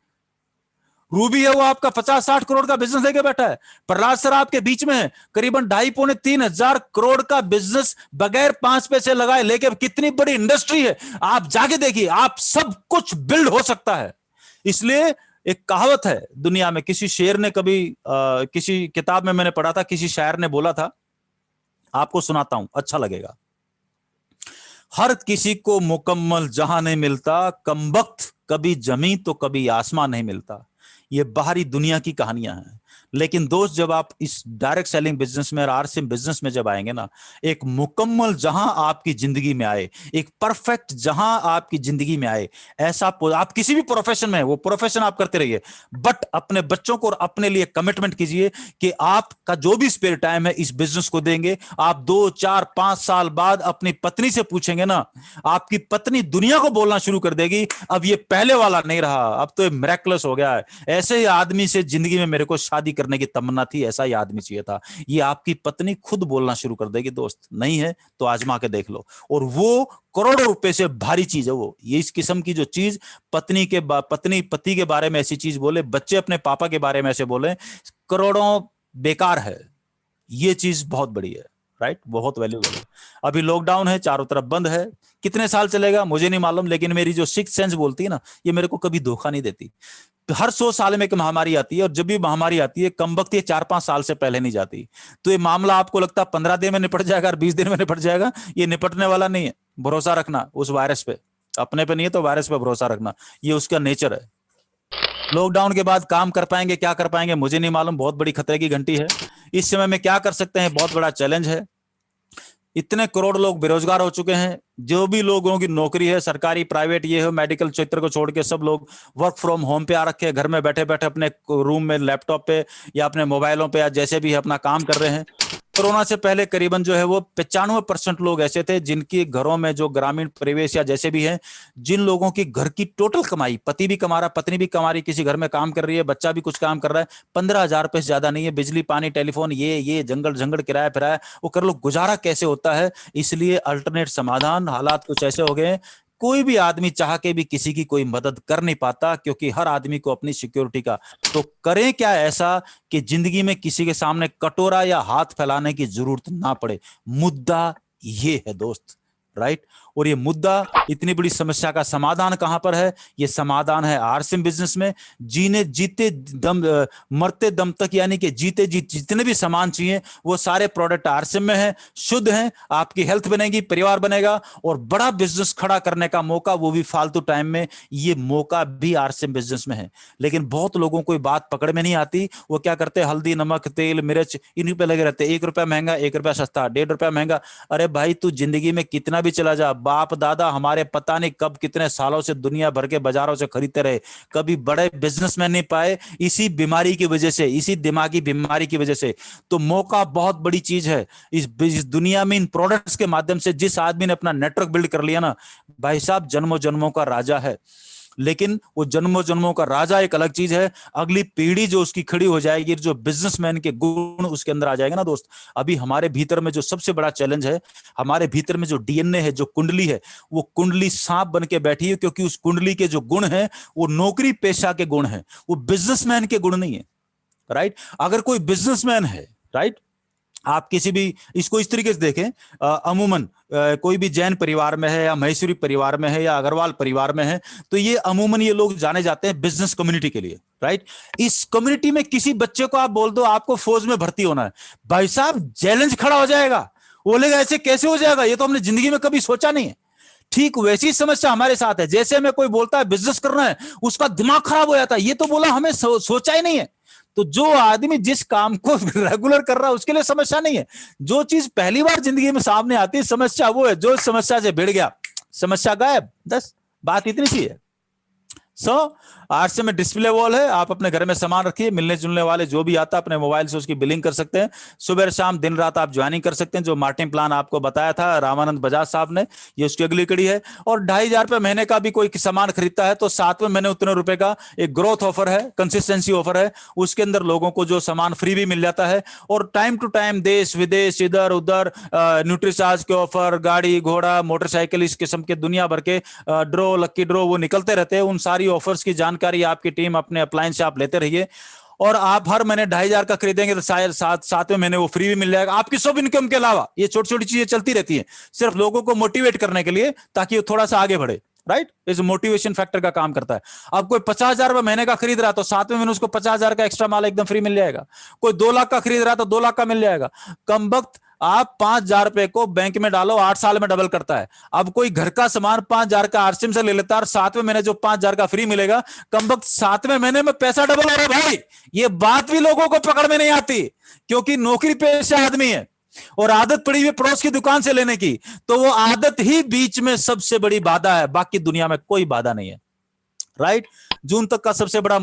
रूबी है वो आपका 50-60 करोड़ का बिजनेस लेके बैठा है। प्रहलाद सर आपके बीच में है, करीबन 2.5-3 हजार करोड़ का बिजनेस बगैर 5 पैसे लगाए लेके। कितनी बड़ी इंडस्ट्री है, आप जाके देखिए, आप सब कुछ बिल्ड हो सकता है। इसलिए एक कहावत है दुनिया में, किसी शेर ने कभी किसी किताब में मैंने पढ़ा था, किसी शायर ने बोला था, आपको सुनाता हूं, अच्छा लगेगा। हर किसी को मुकम्मल जहां नहीं मिलता, कमबख्त कभी जमीन तो कभी आसमान नहीं मिलता। ये बाहरी दुनिया की कहानियां हैं, लेकिन दोस्त जब आप इस डायरेक्ट सेलिंग बिजनेस में और आरसीएम बिजनेस में जब आएंगे ना, एक मुकम्मल जहां आपकी जिंदगी में आए, एक परफेक्ट जहां आपकी जिंदगी में आए, ऐसा आप किसी भी प्रोफेशन में, वो प्रोफेशन आप करते रहिए, बट अपने बच्चों को और अपने लिए कमिटमेंट कीजिए कि आपका जो भी स्पेयर टाइम है इस बिजनेस को देंगे। आप 2, 4, 5 साल बाद अपनी पत्नी से पूछेंगे ना, आपकी पत्नी दुनिया को बोलना शुरू कर देगी, अब ये पहले वाला नहीं रहा, अब तो ये मिरेकलस हो गया है, ऐसे ही आदमी से जिंदगी में मेरे को शादी करने की तमन्ना थी, ऐसा ही आदमी चाहिए था। ये आपकी पत्नी खुद बोलना शुरू कर देगी दोस्त। नहीं है तो आजमा के देख लो। और वो करोड़ों रुपए से भारी चीज है वो। ये इस किस्म की जो चीज पत्नी पति के बारे में ऐसी चीज बोले, बच्चे अपने पापा के बारे में ऐसे बोले, करोड़ों बेकार है। ये चीज बहुत बड़ी है, राइट, बहुत वैल्यूबल है। अभी लॉकडाउन है, चारों तरफ बंद है, कितने साल चलेगा मुझे नहीं मालूम, लेकिन मेरी जो सिक्स्थ सेंस बोलती है ना, ये मेरे को कभी धोखा नहीं देती। हर 100 साल में एक महामारी आती है, और जब भी महामारी आती है कम वक्त ये 4-5 साल से पहले नहीं जाती। तो ये मामला आपको लगता है 15 दिन में निपट जाएगा और 20 दिन में निपट जाएगा, ये निपटने वाला नहीं है। भरोसा रखना उस वायरस पे, अपने पे नहीं है तो वायरस पे भरोसा रखना, ये उसका नेचर है। लॉकडाउन के बाद काम कर पाएंगे, क्या कर पाएंगे मुझे नहीं मालूम, बहुत बड़ी खतरे की घंटी है। इस समय में क्या कर सकते हैं, बहुत बड़ा चैलेंज है। इतने करोड़ लोग बेरोजगार हो चुके हैं, जो भी लोगों की नौकरी है, सरकारी प्राइवेट ये हो, मेडिकल क्षेत्र को छोड़ के सब लोग वर्क फ्रॉम होम पे आ रखे हैं, घर में बैठे बैठे अपने रूम में लैपटॉप पे या अपने मोबाइलों पे या जैसे भी है अपना काम कर रहे हैं। कोरोना से पहले करीबन जो है वो 95% लोग ऐसे थे जिनके घरों में जो ग्रामीण परिवेश या जैसे भी है, जिन लोगों की घर की टोटल कमाई, पति भी कमा रहा, पत्नी भी कमा रही, किसी घर में काम कर रही है, बच्चा भी कुछ काम कर रहा है, 15,000 रुपए से ज्यादा नहीं है। बिजली पानी टेलीफोन ये जंगल किराया फिराया वो कर लो, गुजारा कैसे होता है। इसलिए अल्टरनेट समाधान, हालात कुछ ऐसे हो गए, कोई भी आदमी चाह के भी किसी की कोई मदद कर नहीं पाता, क्योंकि हर आदमी को अपनी सिक्योरिटी का। तो करें क्या ऐसा कि जिंदगी में किसी के सामने कटोरा या हाथ फैलाने की जरूरत ना पड़े। मुद्दा ये है दोस्त, राइट। और ये मुद्दा, इतनी बड़ी समस्या का समाधान कहां पर है? ये समाधान है आरसीएम बिजनेस में। जीते दम, मरते दम तक, यानी कि जीते जी जितने भी सामान चाहिए वो सारे प्रोडक्ट आरसीएम में है, शुद्ध हैं। आपकी हेल्थ बनेगी, परिवार बनेगा, और बड़ा बिजनेस खड़ा करने का मौका, वो भी फालतू टाइम में, ये मौका भी आरसीएम बिजनेस में है। लेकिन बहुत लोगों को बात पकड़ में नहीं आती। वो क्या करते हैं, हल्दी नमक तेल मिर्च इन्हीं पे लगे रहते हैं। 1 रुपया महंगा, 1 रुपया सस्ता, 1.5 रुपया महंगा। अरे भाई तू जिंदगी में कितना भी चला जा, बाप दादा हमारे पता नहीं कब कितने सालों से दुनिया भर के बाजारों से खरीदते रहे, कभी बड़े बिजनेसमैन नहीं पाए, इसी बीमारी की वजह से, इसी दिमागी बीमारी की वजह से। तो मौका बहुत बड़ी चीज है इस दुनिया में। इन प्रोडक्ट्स के माध्यम से जिस आदमी ने अपना नेटवर्क बिल्ड कर लिया ना, भाई साहब जन्मों जन्मों का राजा है। लेकिन वो जन्मों जन्मों का राजा एक अलग चीज है, अगली पीढ़ी जो उसकी खड़ी हो जाएगी, जो बिजनेसमैन के गुण उसके अंदर आ जाएगा ना दोस्त। अभी हमारे भीतर में जो सबसे बड़ा चैलेंज है, हमारे भीतर में जो डीएनए है, जो कुंडली है, वो कुंडली सांप बन के बैठी है, क्योंकि उस कुंडली के जो गुण है वो नौकरी पेशा के गुण है, वो बिजनेसमैन के गुण नहीं है, राइट। अगर कोई बिजनेसमैन है, राइट, आप किसी भी इसको इस तरीके से देखें, अमूमन कोई भी जैन परिवार में है या महेश्वरी परिवार में है या अग्रवाल परिवार में है, तो ये अमूमन ये लोग जाने जाते हैं बिजनेस कम्युनिटी के लिए, राइट। इस कम्युनिटी में किसी बच्चे को आप बोल दो आपको फौज में भर्ती होना है, भाई साहब चैलेंज खड़ा हो जाएगा, बोलेगा ऐसे कैसे हो जाएगा, ये तो हमने जिंदगी में कभी सोचा नहीं है। ठीक वैसी समस्या हमारे साथ है। जैसे हमें कोई बोलता है बिजनेस करना है, उसका दिमाग खराब हो जाता है, ये तो बोला हमें सोचा ही नहीं है। तो जो आदमी जिस काम को रेगुलर कर रहा है उसके लिए समस्या नहीं है। जो चीज पहली बार जिंदगी में सामने आती है समस्या, वो है जो इस समस्या से भिड़ गया, समस्या गायब। बस बात इतनी सी है। आरसीएम में डिस्प्ले वॉल है, आप अपने घर में सामान रखिए, मिलने जुलने वाले जो भी आता है अपने मोबाइल से उसकी बिलिंग कर सकते हैं। सुबह शाम दिन रात आप ज्वाइनिंग कर सकते हैं। जो मार्केटिंग प्लान आपको बताया था रामानंद बजाज साहब ने, ये उसकी अगली कड़ी है। और 2,500 रुपए महीने का भी कोई सामान खरीदता है तो 7वें महीने उतने रुपए का एक ग्रोथ ऑफर है, कंसिस्टेंसी ऑफर है, उसके अंदर लोगों को जो सामान फ्री भी मिल जाता है। और टाइम टू टाइम देश विदेश इधर उधर न्यूट्रीचार्ज के ऑफर, गाड़ी घोड़ा मोटरसाइकिल, इस किस्म के दुनिया भर के ड्रॉ लक्की ड्रॉ वो निकलते रहते हैं। उन सारी ऑफर्स की जानकारी आपकी टीम अपने अप्लायंस से आप लेते रहिए। और आप हर महीने 2,500 का खरीदेंगे तो शायद 7वें महीने वो फ्री भी मिल जाएगा। आपकी सब इनकम के अलावा ये छोटी छोटी चीजें चलती रहती हैं, सिर्फ लोगों को मोटिवेट करने के लिए, ताकि वो थोड़ा सा आगे बढ़े, राइट। इस मोटिवेशन फैक्टर का काम करता है। अब कोई 50,000 रुपए महीने का खरीद रहा है तो 7वें महीने उसको 50,000 का एक्स्ट्रा माल एकदम फ्री मिल जाएगा। कोई 2 लाख का खरीद रहा है तो 2 लाख का मिल जाएगा। कम वक्त आप 5,000 रुपए को बैंक में डालो, 8 साल में डबल करता है। अब कोई घर का सामान 5,000 का आरसीएम से ले लेता है और 7वें महीने जो 5,000 का फ्री मिलेगा, कम वक्त 7वें महीने में पैसा डबल हो रहा है भाई। ये बात भी लोगों को पकड़ में नहीं आती, क्योंकि नौकरी पेशा आदमी है और आदत पड़ी हुई पड़ोस की दुकान से लेने की, तो वो आदत ही बीच में सबसे बड़ी बाधा है, बाकी दुनिया में कोई बाधा नहीं है। राइट, जून तक का सबसे बड़ा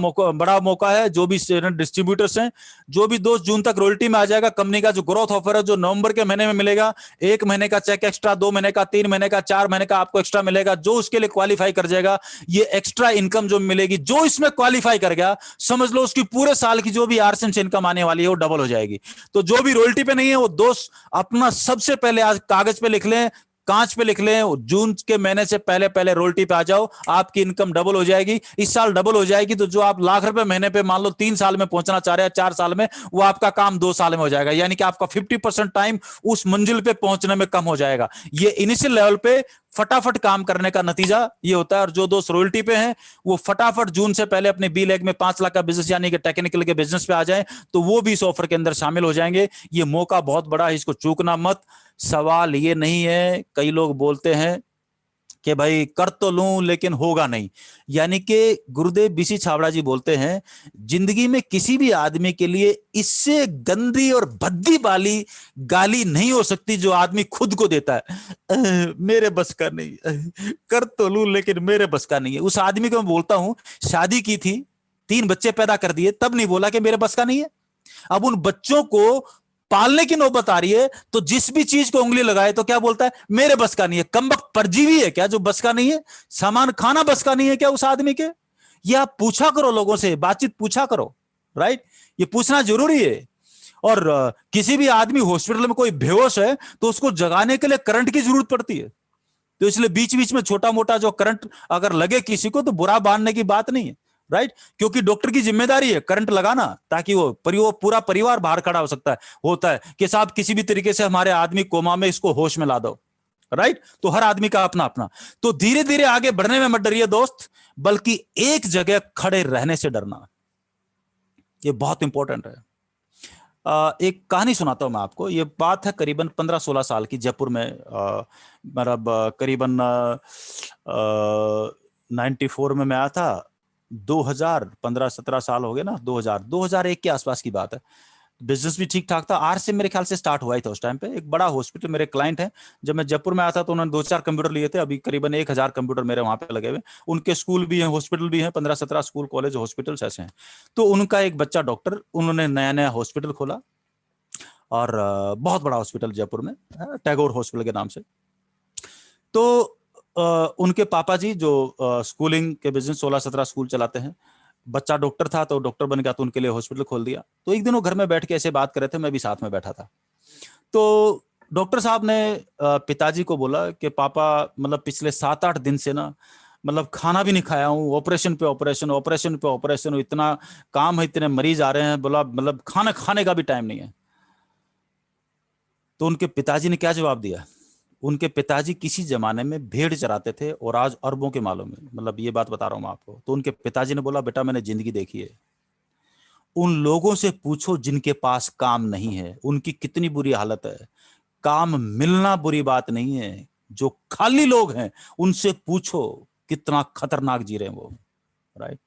मौका है। जो भी डिस्ट्रीब्यूटर्स हैं, जो भी दोस्त जून तक रॉयल्टी में आ जाएगा, कंपनी का जो ग्रोथ ऑफर है जो नवंबर के महीने में मिलेगा, 1 महीने का चेक एक्स्ट्रा, 2 महीने का, 3 महीने का, 4 महीने का आपको एक्स्ट्रा मिलेगा। जो उसके लिए क्वालिफाई कर जाएगा, ये एक्स्ट्रा इनकम जो मिलेगी, जो इसमें क्वालिफाई कर गया, समझ लो उसकी पूरे साल की जो भी आरसीएम से इनकम आने वाली है वो डबल हो जाएगी। तो जो भी रॉयल्टी पे नहीं है वो दोस्त अपना सबसे पहले आज कागज पे लिख लें, कांच पे लिख लें, जून के महीने से पहले पहले रॉयल्टी पे आ जाओ, आपकी इनकम डबल हो जाएगी। इस साल डबल हो जाएगी, तो जो आप लाख रुपए महीने पे मान लो 3 साल में पहुंचना चाह रहे हैं, 4 साल में, वो आपका काम 2 साल में हो जाएगा। यानी कि आपका 50% टाइम उस मंजिल पे पहुंचने में कम हो जाएगा। ये इनिशियल लेवल पे फटाफट काम करने का नतीजा ये होता है। और जो दोस्त रॉयल्टी पे हैं वो फटाफट जून से पहले अपने बी लेग में 5 लाख का बिजनेस यानी कि टेक्निकल के बिजनेस पे आ जाएं, तो वो भी इस ऑफर के अंदर शामिल हो जाएंगे। ये मौका बहुत बड़ा है, इसको चूकना मत। सवाल ये नहीं है, कई लोग बोलते हैं कि भाई कर तो लूं लेकिन होगा नहीं, यानी कि गुरुदेव बीसी छाबड़ा जी बोलते हैं, जिंदगी में किसी भी आदमी के लिए इससे गंदी और भद्दी वाली गाली नहीं हो सकती जो आदमी खुद को देता है, मेरे बस का नहीं, कर तो लूं लेकिन मेरे बस का नहीं है। उस आदमी को मैं बोलता हूं, शादी की थी, 3 बच्चे पैदा कर दिए, तब नहीं बोला कि मेरे बस का नहीं है। अब उन बच्चों को पालने की नौबत आ रही है, तो जिस भी चीज को उंगली लगाए तो क्या बोलता है, मेरे बस का नहीं है। कमबख्त परजीवी है क्या जो बस का नहीं है? सामान खाना बस का नहीं है क्या उस आदमी के? ये आप पूछा करो, लोगों से बातचीत पूछा करो। राइट, ये पूछना जरूरी है। और किसी भी आदमी हॉस्पिटल में कोई बेहोश है तो उसको जगाने के लिए करंट की जरूरत पड़ती है, तो इसलिए बीच बीच में छोटा मोटा जो करंट अगर लगे किसी को तो बुरा मानने की बात नहीं है। राइट, क्योंकि डॉक्टर की जिम्मेदारी है करंट लगाना, ताकि वो पूरा परिवार बाहर खड़ा हो सकता है, होता है कि साहब किसी भी तरीके से हमारे आदमी कोमा में इसको होश में ला दो। राइट, तो हर आदमी का अपना अपना। तो धीरे धीरे आगे बढ़ने में मत डरिए दोस्त, बल्कि एक जगह खड़े रहने से डरना, ये बहुत इंपॉर्टेंट है। एक कहानी सुनाता हूं मैं आपको। ये बात है करीबन 15-16 साल की, जयपुर में मतलब करीबन 94 में मैं आया था। 2000 15-17 साल हो गए ना, 2001 के आसपास की बात है। बिजनेस भी ठीक ठाक था, आरसीएम मेरे ख्याल से स्टार्ट हुआ ही था उस टाइम पे। एक बड़ा हॉस्पिटल, मेरे क्लाइंट हैं, जब मैं जयपुर में आया था तो उन्होंने 2-4 कंप्यूटर लिए थे, अभी करीबन 1000 कंप्यूटर मेरे वहां पे लगे हुए। उनके स्कूल भी हैं, हॉस्पिटल भी हैं, 15-17 स्कूल कॉलेज हॉस्पिटल्स ऐसे हैं। तो उनका एक बच्चा डॉक्टर, उन्होंने नया नया हॉस्पिटल खोला, और बहुत बड़ा हॉस्पिटल जयपुर में, टैगोर हॉस्पिटल के नाम से। तो उनके पापा जी जो स्कूलिंग के बिजनेस 16-17 स्कूल चलाते हैं, बच्चा डॉक्टर था तो डॉक्टर बन गया, तो उनके लिए हॉस्पिटल खोल दिया। तो एक दिन वो घर में बैठ के ऐसे बात कर रहे थे, मैं भी साथ में बैठा था। तो डॉक्टर साहब ने पिताजी को बोला कि पापा, मतलब पिछले 7-8 दिन से ना, मतलब खाना भी नहीं खाया हूँ, ऑपरेशन पे ऑपरेशन, ऑपरेशन पे ऑपरेशन, इतना काम है, इतने मरीज आ रहे हैं, बोला मतलब खाना खाने का भी टाइम नहीं है। तो उनके पिताजी ने क्या जवाब दिया? उनके पिताजी किसी जमाने में भेड़ चराते थे और आज अरबों के मालों में, मतलब ये बात बता रहा हूं मैं आपको। तो उनके पिताजी ने बोला, बेटा मैंने जिंदगी देखी है, उन लोगों से पूछो जिनके पास काम नहीं है, उनकी कितनी बुरी हालत है। काम मिलना बुरी बात नहीं है, जो खाली लोग हैं उनसे पूछो कितना खतरनाक जी रहे हैं वो। राइट,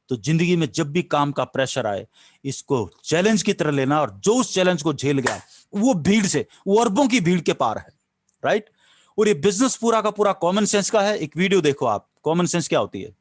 तो जिंदगी में जब भी काम का प्रेशर आए, इसको चैलेंज की तरह लेना, और जो उस चैलेंज को झेल गया वो भीड़ से, वो अरबों की भीड़ के पार है। राइट, और ये बिजनेस पूरा का पूरा कॉमन सेंस का है। एक वीडियो देखो आप, कॉमन सेंस क्या होती है।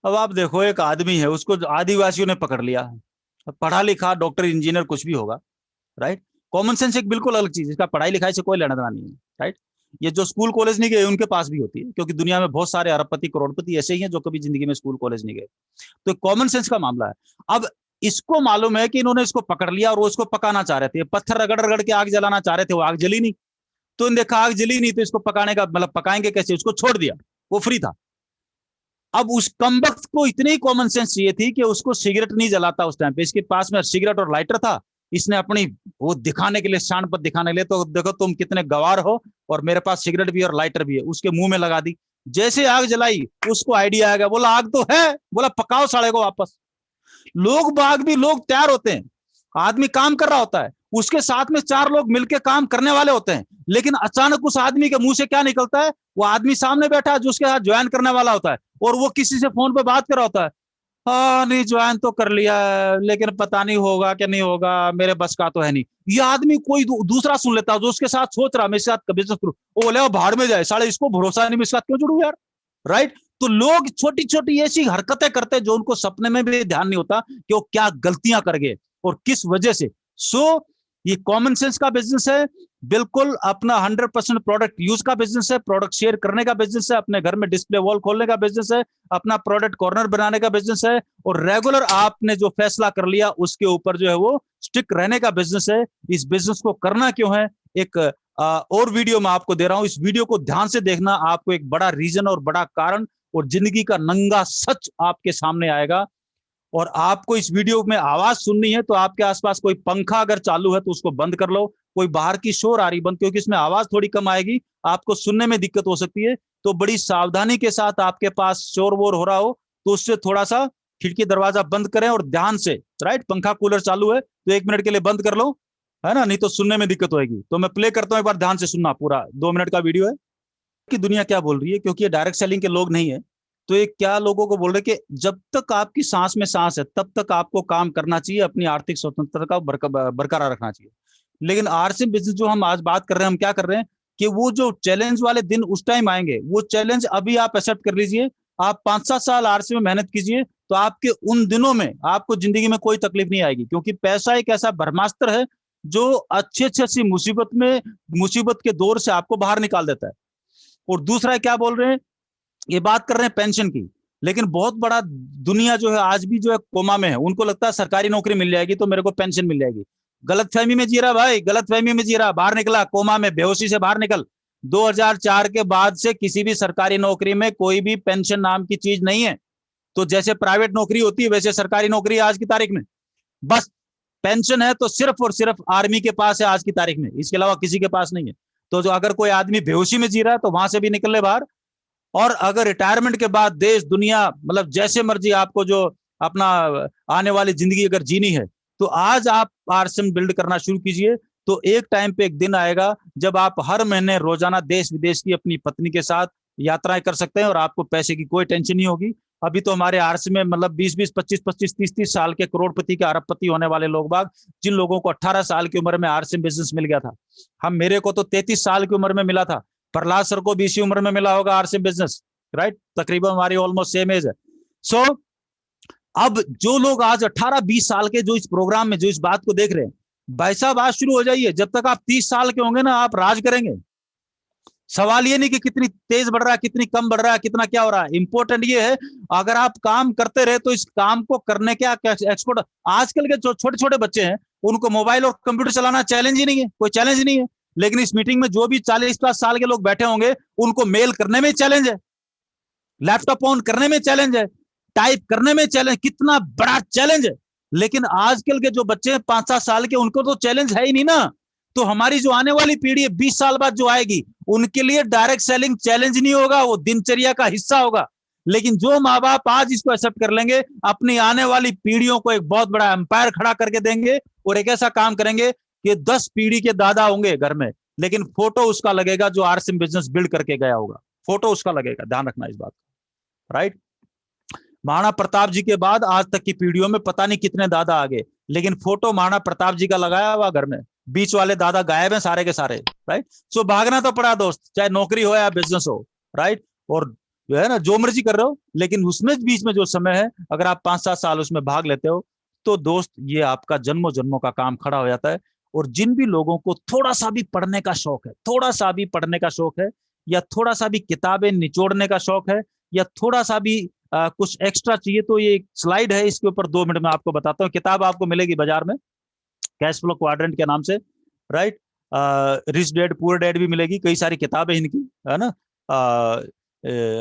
अब आप देखो, एक आदमी है, उसको आदिवासियों ने पकड़ लिया, पढ़ा लिखा डॉक्टर इंजीनियर कुछ भी होगा, राइट। कॉमन सेंस एक बिल्कुल अलग चीज, इसका पढ़ाई लिखाई से कोई लेना देना नहीं है, राइट। ये जो स्कूल कॉलेज नहीं गए उनके पास भी होती है, क्योंकि दुनिया में बहुत सारे अरबपति करोड़पति ऐसे ही हैं जो कभी जिंदगी में स्कूल कॉलेज नहीं गए। तो कॉमन सेंस का मामला है। अब इसको मालूम है कि इन्होंने इसको पकड़ लिया और वो इसको पकाना चाह रहे थे, पत्थर रगड़ रगड़ के आग जलाना चाह रहे थे, वो आग जली नहीं। तो इन्होंने देखा आग जली नहीं, तो इसको पकाने का मतलब पकाएंगे कैसे, उसको छोड़ दिया, वो फ्री था। अब उस कमबख्त को इतनी कॉमन सेंस चाहिए थी कि उसको सिगरेट नहीं जलाता उस टाइम पे, इसके पास में सिगरेट और लाइटर था। इसने अपनी वो दिखाने के लिए, शान पर दिखाने के लिए, तो देखो तुम कितने गवार हो और मेरे पास सिगरेट भी और लाइटर भी है, उसके मुंह में लगा दी। जैसे आग जलाई उसको आइडिया आ गया, बोला आग तो है, बोला पकाओ साले को वापस। लोग बाग भी लोग तैयार होते हैं, आदमी काम कर रहा होता है, उसके साथ में 4 लोग मिलकर काम करने वाले होते हैं, लेकिन अचानक उस आदमी के मुंह से क्या निकलता है, वो आदमी सामने बैठा है जो उसके साथ ज्वाइन करने वाला होता है, और वो किसी से फोन पे बात कर रहा होता है, हाँ नहीं ज्वाइन तो कर लिया है, लेकिन पता नहीं होगा क्या नहीं होगा, मेरे बस का तो है नहीं। ये आदमी कोई दूसरा सुन लेता है जो उसके साथ सोच रहा मेरे साथ बिजनेस करूं, वो बोले वो भाड़ में जाए साले, इसको भरोसा नहीं, मेरे साथ क्यों जुड़ू यार, राइट। तो लोग छोटी छोटी ऐसी हरकतें करते हैं जो उनको सपने में भी ध्यान नहीं होता कि वो क्या गलतियां कर गए और किस वजह से। सो ये कॉमन सेंस का बिजनेस है, बिल्कुल अपना 100% प्रोडक्ट यूज का बिजनेस है, प्रोडक्ट शेयर करने का बिजनेस है, अपने घर में डिस्प्ले वॉल खोलने का बिजनेस है, अपना प्रोडक्ट कॉर्नर बनाने का बिजनेस है, और रेगुलर आपने जो फैसला कर लिया उसके ऊपर जो है वो स्टिक रहने का बिजनेस है। इस बिजनेस को करना क्यों है, एक और वीडियो मैं आपको दे रहा हूं, इस वीडियो को ध्यान से देखना, आपको एक बड़ा रीजन और बड़ा कारण और जिंदगी का नंगा सच आपके सामने आएगा। और आपको इस वीडियो में आवाज सुननी है तो आपके आसपास कोई पंखा अगर चालू है तो उसको बंद कर लो, कोई बाहर की शोर आ रही बंद, क्योंकि इसमें आवाज थोड़ी कम आएगी, आपको सुनने में दिक्कत हो सकती है। तो बड़ी सावधानी के साथ आपके पास शोर वोर हो रहा हो तो उससे थोड़ा सा खिड़की दरवाजा बंद करें और ध्यान से, राइट। पंखा कूलर चालू है तो 1 मिनट के लिए बंद कर लो, है ना, नहीं तो सुनने में दिक्कत होगी। तो मैं प्ले करता हूं, एक बार ध्यान से सुनना, पूरा 2 मिनट का वीडियो है कि दुनिया क्या बोल रही है, क्योंकि ये डायरेक्ट सेलिंग के लोग नहीं है। तो ये क्या लोगों को बोल रहे कि जब तक आपकी सांस में सांस है तब तक आपको काम करना चाहिए, अपनी आर्थिक स्वतंत्रता का बरकरार रखना चाहिए। लेकिन आरसीएम बिजनेस जो हम आज बात कर रहे हैं, हम क्या कर रहे हैं कि वो जो चैलेंज वाले दिन उस टाइम आएंगे, वो चैलेंज अभी आप एक्सेप्ट कर लीजिए। आप 5-7 साल आरसीएम में मेहनत कीजिए तो आपके उन दिनों में आपको जिंदगी में कोई तकलीफ नहीं आएगी, क्योंकि पैसा एक ऐसा ब्रह्मास्त्र है जो अच्छी मुसीबत के दौर से आपको बाहर निकाल देता है। और दूसरा क्या बोल रहे हैं, ये बात कर रहे हैं पेंशन की, लेकिन बहुत बड़ा दुनिया जो है आज भी जो है कोमा में है, उनको लगता है सरकारी नौकरी मिल जाएगी तो मेरे को पेंशन मिल जाएगी। गलतफहमी में जी रहा भाई, गलतफहमी में जी रहा, बाहर निकला कोमा में, बेहोशी से बाहर निकल। 2004 के बाद से किसी भी सरकारी नौकरी में कोई भी पेंशन नाम की चीज नहीं है। तो जैसे प्राइवेट नौकरी होती है वैसे सरकारी नौकरी आज की तारीख में बस पेंशन है तो सिर्फ और सिर्फ आर्मी के पास है आज की तारीख में, इसके अलावा किसी के पास नहीं है। तो जो अगर कोई आदमी बेहोशी में जी रहा है तो वहां से भी निकल ले बाहर। और अगर रिटायरमेंट के बाद देश दुनिया मतलब जैसे मर्जी आपको जो अपना आने वाली जिंदगी अगर जीनी है तो आज आप आरसीएम बिल्ड करना शुरू कीजिए। तो एक टाइम पे एक दिन आएगा जब आप हर महीने रोजाना देश विदेश की अपनी पत्नी के साथ यात्राएं कर सकते हैं और आपको पैसे की कोई टेंशन नहीं होगी। अभी तो हमारे आरसीएम में मतलब 20-20, 25-25, 30-30 साल के करोड़पति के अरबपति होने वाले लोग बाग, जिन लोगों को 18 साल की उम्र में आरसीएम बिजनेस मिल गया था, मेरे को तो 33 साल की उम्र में मिला था, प्रहलाद सर को भी इसी उम्र में मिला होगा आरसीएम बिजनेस, राइट। तकरीबन हमारी ऑलमोस्ट सेम एज है। सो अब जो लोग आज 18-20 साल के जो इस प्रोग्राम में जो इस बात को देख रहे हैं, भाई साहब आज शुरू हो जाइए, जब तक आप 30 साल के होंगे ना आप राज करेंगे। सवाल ये नहीं कि कितनी तेज बढ़ रहा है, कितनी कम बढ़ रहा है, कितना क्या हो रहा है, इंपॉर्टेंट ये है अगर आप काम करते रहे तो इस काम को करने के एक्सपर्ट। आजकल के जो छोटे छोटे बच्चे हैं उनको मोबाइल और कंप्यूटर चलाना चैलेंज ही नहीं है, कोई चैलेंज नहीं है। लेकिन इस मीटिंग में जो भी 40-50 साल के लोग बैठे होंगे उनको मेल करने में चैलेंज है, लैपटॉप ऑन करने में चैलेंज है, टाइप करने में चैलेंज, कितना बड़ा चैलेंज है। लेकिन आजकल के जो बच्चे हैं 5-7 साल के, उनको तो चैलेंज है ही नहीं ना। तो हमारी जो आने वाली पीढ़ी है 20 साल बाद जो आएगी, उनके लिए डायरेक्ट सेलिंग चैलेंज नहीं होगा, वो दिनचर्या का हिस्सा होगा। लेकिन जो माँ बाप आज इसको एक्सेप्ट कर लेंगे, अपनी आने वाली पीढ़ियों को एक बहुत बड़ा एम्पायर खड़ा करके देंगे और एक ऐसा काम करेंगे कि 10 पीढ़ी के दादा होंगे घर में, लेकिन फोटो उसका लगेगा जो आरसीएम बिजनेस बिल्ड करके गया होगा, फोटो उसका लगेगा। ध्यान रखना इस बात का, राइट। महाराणा प्रताप जी के बाद आज तक की पीढ़ियों में पता नहीं कितने दादा आ गए, लेकिन फोटो महाराणा प्रताप जी का लगाया हुआ घर में, बीच वाले दादा गायब हैं सारे के सारे, राइट। सो भागना तो पड़ा दोस्त, चाहे नौकरी हो या बिजनेस हो, राइट। और जो है ना, जो मर्जी कर रहे हो, लेकिन उसमें बीच में जो समय है, अगर आप 5-7 साल उसमें भाग लेते हो तो दोस्त ये आपका जन्मों जन्मों का काम खड़ा हो जाता है। और जिन भी लोगों को थोड़ा सा भी पढ़ने का शौक है, थोड़ा सा भी पढ़ने का शौक है, या थोड़ा सा भी किताबें निचोड़ने का शौक है, या थोड़ा सा भी कुछ एक्स्ट्रा चाहिए, तो ये एक स्लाइड है, इसके ऊपर 2 मिनट में आपको बताता हूँ। किताब आपको मिलेगी बाजार में कैश फ्लो क्वाड्रेंट के नाम से, right. Rich dad poor dad भी मिलेगी, कई सारी किताबें इनकी, है ना।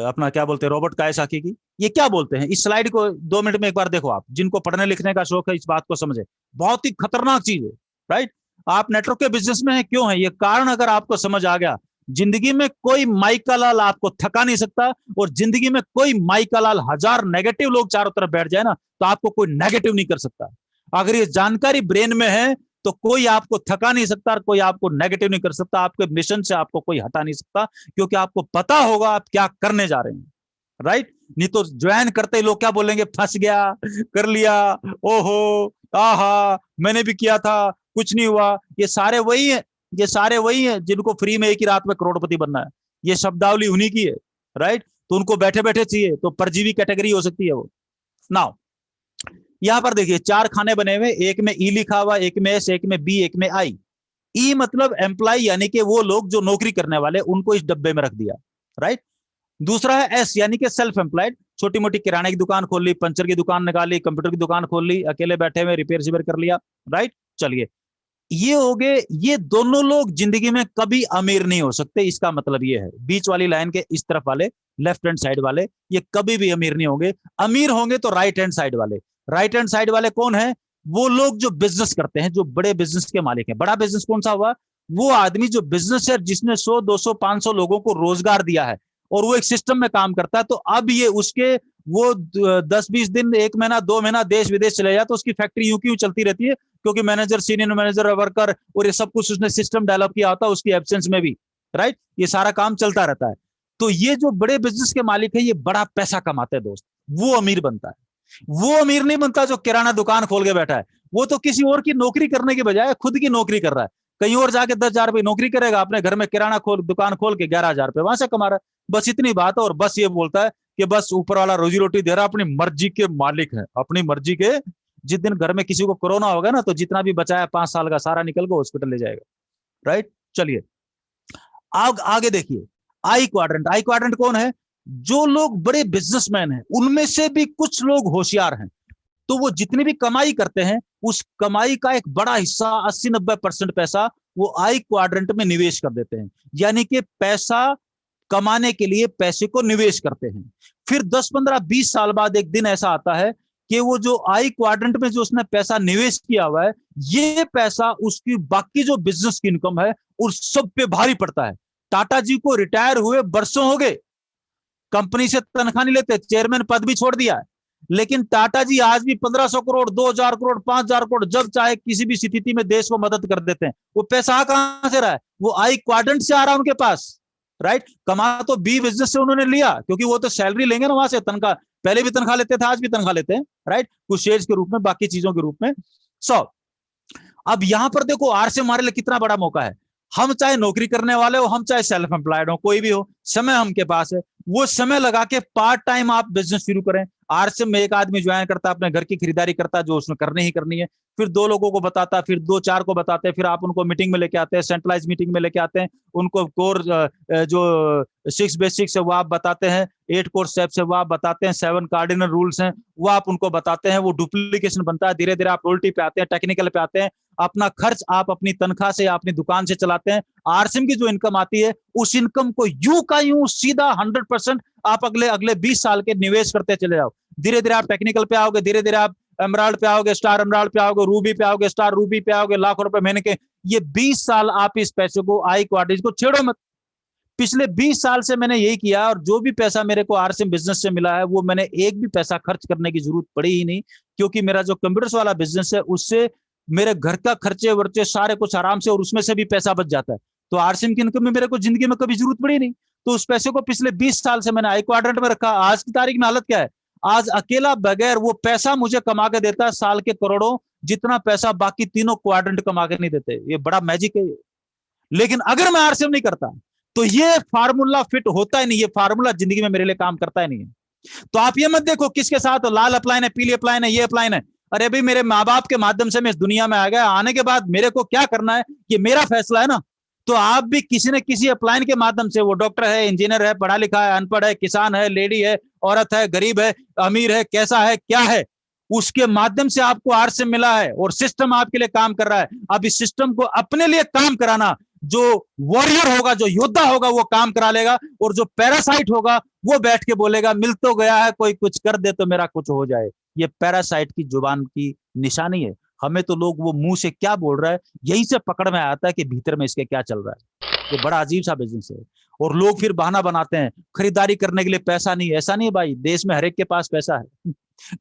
अपना क्या बोलते हैं, रॉबर्ट कायसाकी की। ये क्या बोलते हैं, इस स्लाइड को 2 मिनट में एक बार देखो आप, जिनको पढ़ने लिखने का शौक है इस बात को समझे, बहुत ही खतरनाक चीज है, राइट। आप नेटवर्क के बिजनेस में है, क्यों है ये कारण अगर आपको समझ आ गया, जिंदगी में कोई माई का लाल आपको थका नहीं सकता, और जिंदगी में कोई माई का लाल 1000 नेगेटिव लोग चारों तरफ बैठ जाए ना, तो आपको कोई नेगेटिव नहीं कर सकता। अगर ये जानकारी ब्रेन में है तो कोई आपको थका नहीं सकता और कोई आपको नेगेटिव नहीं कर सकता, आपके मिशन से आपको कोई हटा नहीं सकता, क्योंकि आपको पता होगा आप क्या करने जा रहे हैं, राइट। नहीं तो ज्वाइन करते ही लोग क्या बोलेंगे, फंस गया, कर लिया, ओहो आहा मैंने भी किया था, कुछ नहीं हुआ। ये सारे वही है जिनको फ्री में एक ही रात में करोड़पति बनना है। ये शब्दावली उन्हीं की है, राइट। तो उनको बैठे बैठे चाहिए, तो परजीवी कैटेगरी हो सकती है वो। नाउ यहां पर देखिए 4 खाने बने हुए, एक में ई लिखा हुआ, एक में एस, एक में बी, एक में आई। ई मतलब एम्प्लॉय, यानी कि वो लोग जो नौकरी करने वाले, उनको इस डब्बे में रख दिया, राइट। दूसरा है एस, यानी कि सेल्फ एम्प्लॉयड, छोटी मोटी किराने की दुकान खोल ली, पंचर की दुकान निकाली, कंप्यूटर की दुकान खोल ली, अकेले बैठे हुए रिपेयर शिपेयर कर लिया, राइट। चलिए ये हो गए, ये दोनों लोग जिंदगी में कभी अमीर नहीं हो सकते। इसका मतलब ये है, बीच वाली लाइन के इस तरफ वाले, लेफ्ट हैंड साइड वाले, ये कभी भी अमीर नहीं होंगे। अमीर होंगे तो राइट हैंड साइड वाले। राइट हैंड साइड वाले कौन है? वो लोग जो बिजनेस करते हैं, जो बड़े बिजनेस के मालिक हैं। बड़ा बिजनेस कौन सा हुआ? वो आदमी जो बिजनेस है, जिसने 100, 200, 500 लोगों को रोजगार दिया है और वो एक सिस्टम में काम करता है। तो अब ये उसके वो 10-20 दिन, 1 महीना, 2 महीना देश विदेश चले जाए तो उसकी फैक्ट्री यूं क्यों चलती रहती है? क्योंकि मैनेजर, सीनियर मैनेजर, वर्कर और ये सब कुछ उसने सिस्टम डेवलप किया होता है उसकी एब्सेंस में भी, राइट। ये सारा काम चलता रहता है। तो ये जो बड़े बिजनेस के मालिक है, ये बड़ा पैसा कमाते हैं दोस्त, वो अमीर बनता है। वो अमीर नहीं बनता जो किराना दुकान खोल के बैठा है। वो तो किसी और की नौकरी करने के बजाय खुद की नौकरी कर रहा है। कहीं और जाके 10,000 रुपए नौकरी करेगा, अपने घर में किराना दुकान खोल के 11,000 रुपए वहां से कमा रहा है। बस इतनी बात है। और बस ये बोलता है कि बस ऊपर वाला रोजी रोटी दे रहा, अपनी मर्जी के मालिक है, अपनी मर्जी के। जिस दिन घर में किसी को कोरोना होगा ना, तो जितना भी बचाया 5 साल का सारा निकल के हॉस्पिटल ले जाएगा, राइट। चलिए आगे देखिए, आई क्वाड्रेंट। आई क्वाड्रेंट कौन है? जो लोग बड़े बिजनेसमैन हैं, उनमें से भी कुछ लोग होशियार हैं। तो वो जितनी भी कमाई करते हैं, उस कमाई का एक बड़ा हिस्सा, 80-90% पैसा वो आई क्वाड्रेंट में निवेश कर देते हैं। यानी कि पैसा कमाने के लिए पैसे को निवेश करते हैं। फिर 10, 15, 20 साल बाद एक दिन ऐसा आता है कि वो जो आई क्वाड्रेंट में जो उसने पैसा निवेश किया हुआ है, ये पैसा उसकी बाकी जो बिजनेस की इनकम है उस सब पे भारी पड़ता है। टाटा जी को रिटायर हुए बरसों हो गए, कंपनी से तनख्वाह नहीं लेते, चेयरमैन पद भी छोड़ दिया है, लेकिन टाटा जी आज भी 1500 करोड़, 2000 करोड़, 5000 करोड़ जब चाहे किसी भी स्थिति में देश को मदद कर देते हैं। वो पैसा कहां से रहा है? वो आई क्वाड्रेंट से आ रहा है उनके पास, राइट। कमा तो बी बिजनेस से उन्होंने लिया, क्योंकि वो तो सैलरी लेंगे ना वहां से, तनख्वाह पहले भी तनख्वाह लेते थे, आज भी तनख्वाह लेते हैं, राइट। कुछ शेयर्स के रूप में, बाकी चीजों के रूप में। अब यहां पर देखो, आर से हमारे लिए कितना बड़ा मौका है। हम चाहे नौकरी करने वाले हो, हम चाहे सेल्फ एम्प्लॉयड हो, कोई भी हो, समय हमके पास है। वो समय लगा के पार्ट टाइम आप बिजनेस शुरू करें। आरसीएम में एक आदमी ज्वाइन करता, अपने घर की खरीदारी करता, जो उसमें करनी ही करनी है, फिर 2 लोगों को बताता, फिर 2-4 को बताते हैं, फिर आप उनको मीटिंग में लेके आते हैं, सेंट्रलाइज मीटिंग में लेके आते हैं, उनको कोर जो 6 बेसिक्स है वो आप बताते हैं, 8 कोर स्टेप्स है वो आप बताते हैं, 7 कार्डिनल रूल्स हैं वो आप उनको बताते हैं। वो डुप्लीकेशन बनता है, धीरे धीरे आप रोल्टी पे आते हैं, टेक्निकल पे आते हैं। अपना खर्च आप अपनी तनख्वाह से, अपनी दुकान से चलाते हैं। आरसीएम की जो इनकम आती है, उस इनकम को यूं का यूं सीधा 100% आप अगले 20 साल के निवेश करते चले जाओ। धीरे धीरे आप टेक्निकल पे आओगे, धीरे धीरे आप एमराल्ड पे आओगे, स्टार एमराल्ड पे आओगे, रूबी पे आओगे, स्टार रूबी पे आओगे, लाखों रुपए महीने के। ये 20 साल आप इस पैसे को, आई क्वाड्रेंट को छेड़ो मत। पिछले 20 साल से मैंने यही किया, और जो भी पैसा मेरे को आरसीएम बिजनेस से मिला है, वो मैंने एक भी पैसा खर्च करने की जरूरत पड़ी ही नहीं, क्योंकि मेरा जो कंप्यूटर्स वाला बिजनेस है, उससे मेरे घर का खर्चे वर्चे सारे कुछ आराम से, और उसमें से भी पैसा बच जाता है। तो आरसीएम की इनकम में मेरे को जिंदगी में कभी जरूरत पड़ी नहीं। तो उस पैसे को पिछले 20 साल से मैंने आई क्वाड्रेंट में रखा। आज की तारीख में हालत क्या है? आज अकेला बगैर वो पैसा मुझे कमा के देता है साल के करोड़ों, जितना पैसा बाकी तीनों क्वाड्रेंट कमा के नहीं देते। ये बड़ा मैजिक है। लेकिन अगर मैं आरसीएम नहीं करता, तो ये फार्मूला फिट होता ही नहीं, ये फार्मूला जिंदगी में मेरे लिए काम करता ही नहीं है। तो आप ये मत देखो किसके साथ लाल अपलाइन है, पीली अपलाइन है, ये अपलाइन है। अरे भाई मेरे माँ बाप के माध्यम से मैं इस दुनिया में आ गया, आने के बाद मेरे को क्या करना है ये मेरा फैसला है ना। तो आप भी किसी न किसी अपलाइन के माध्यम से, वो डॉक्टर है, इंजीनियर है, पढ़ा लिखा है, अनपढ़ है, किसान है, लेडी है, औरत है, गरीब है, अमीर है, कैसा है, क्या है, उसके माध्यम से आपको आरसीएम मिला है और सिस्टम आपके लिए काम कर रहा है। अब इस सिस्टम को अपने लिए काम कराना, जो वॉरियर होगा, जो योद्धा होगा वो काम करा लेगा, और जो पैरासाइट होगा वो बैठ के बोलेगा मिल तो गया है, कोई कुछ कर दे तो मेरा कुछ हो जाए। ये पैरासाइट की जुबान की निशानी है। हमें तो लोग वो मुंह से क्या बोल रहा है यही से पकड़ में आता है कि भीतर में इसके क्या चल रहा है। ये बड़ा अजीब सा बिजनेस है। और लोग फिर बहाना बनाते हैं खरीदारी करने के लिए पैसा नहीं। ऐसा नहीं है भाई, देश में हर एक के पास पैसा है।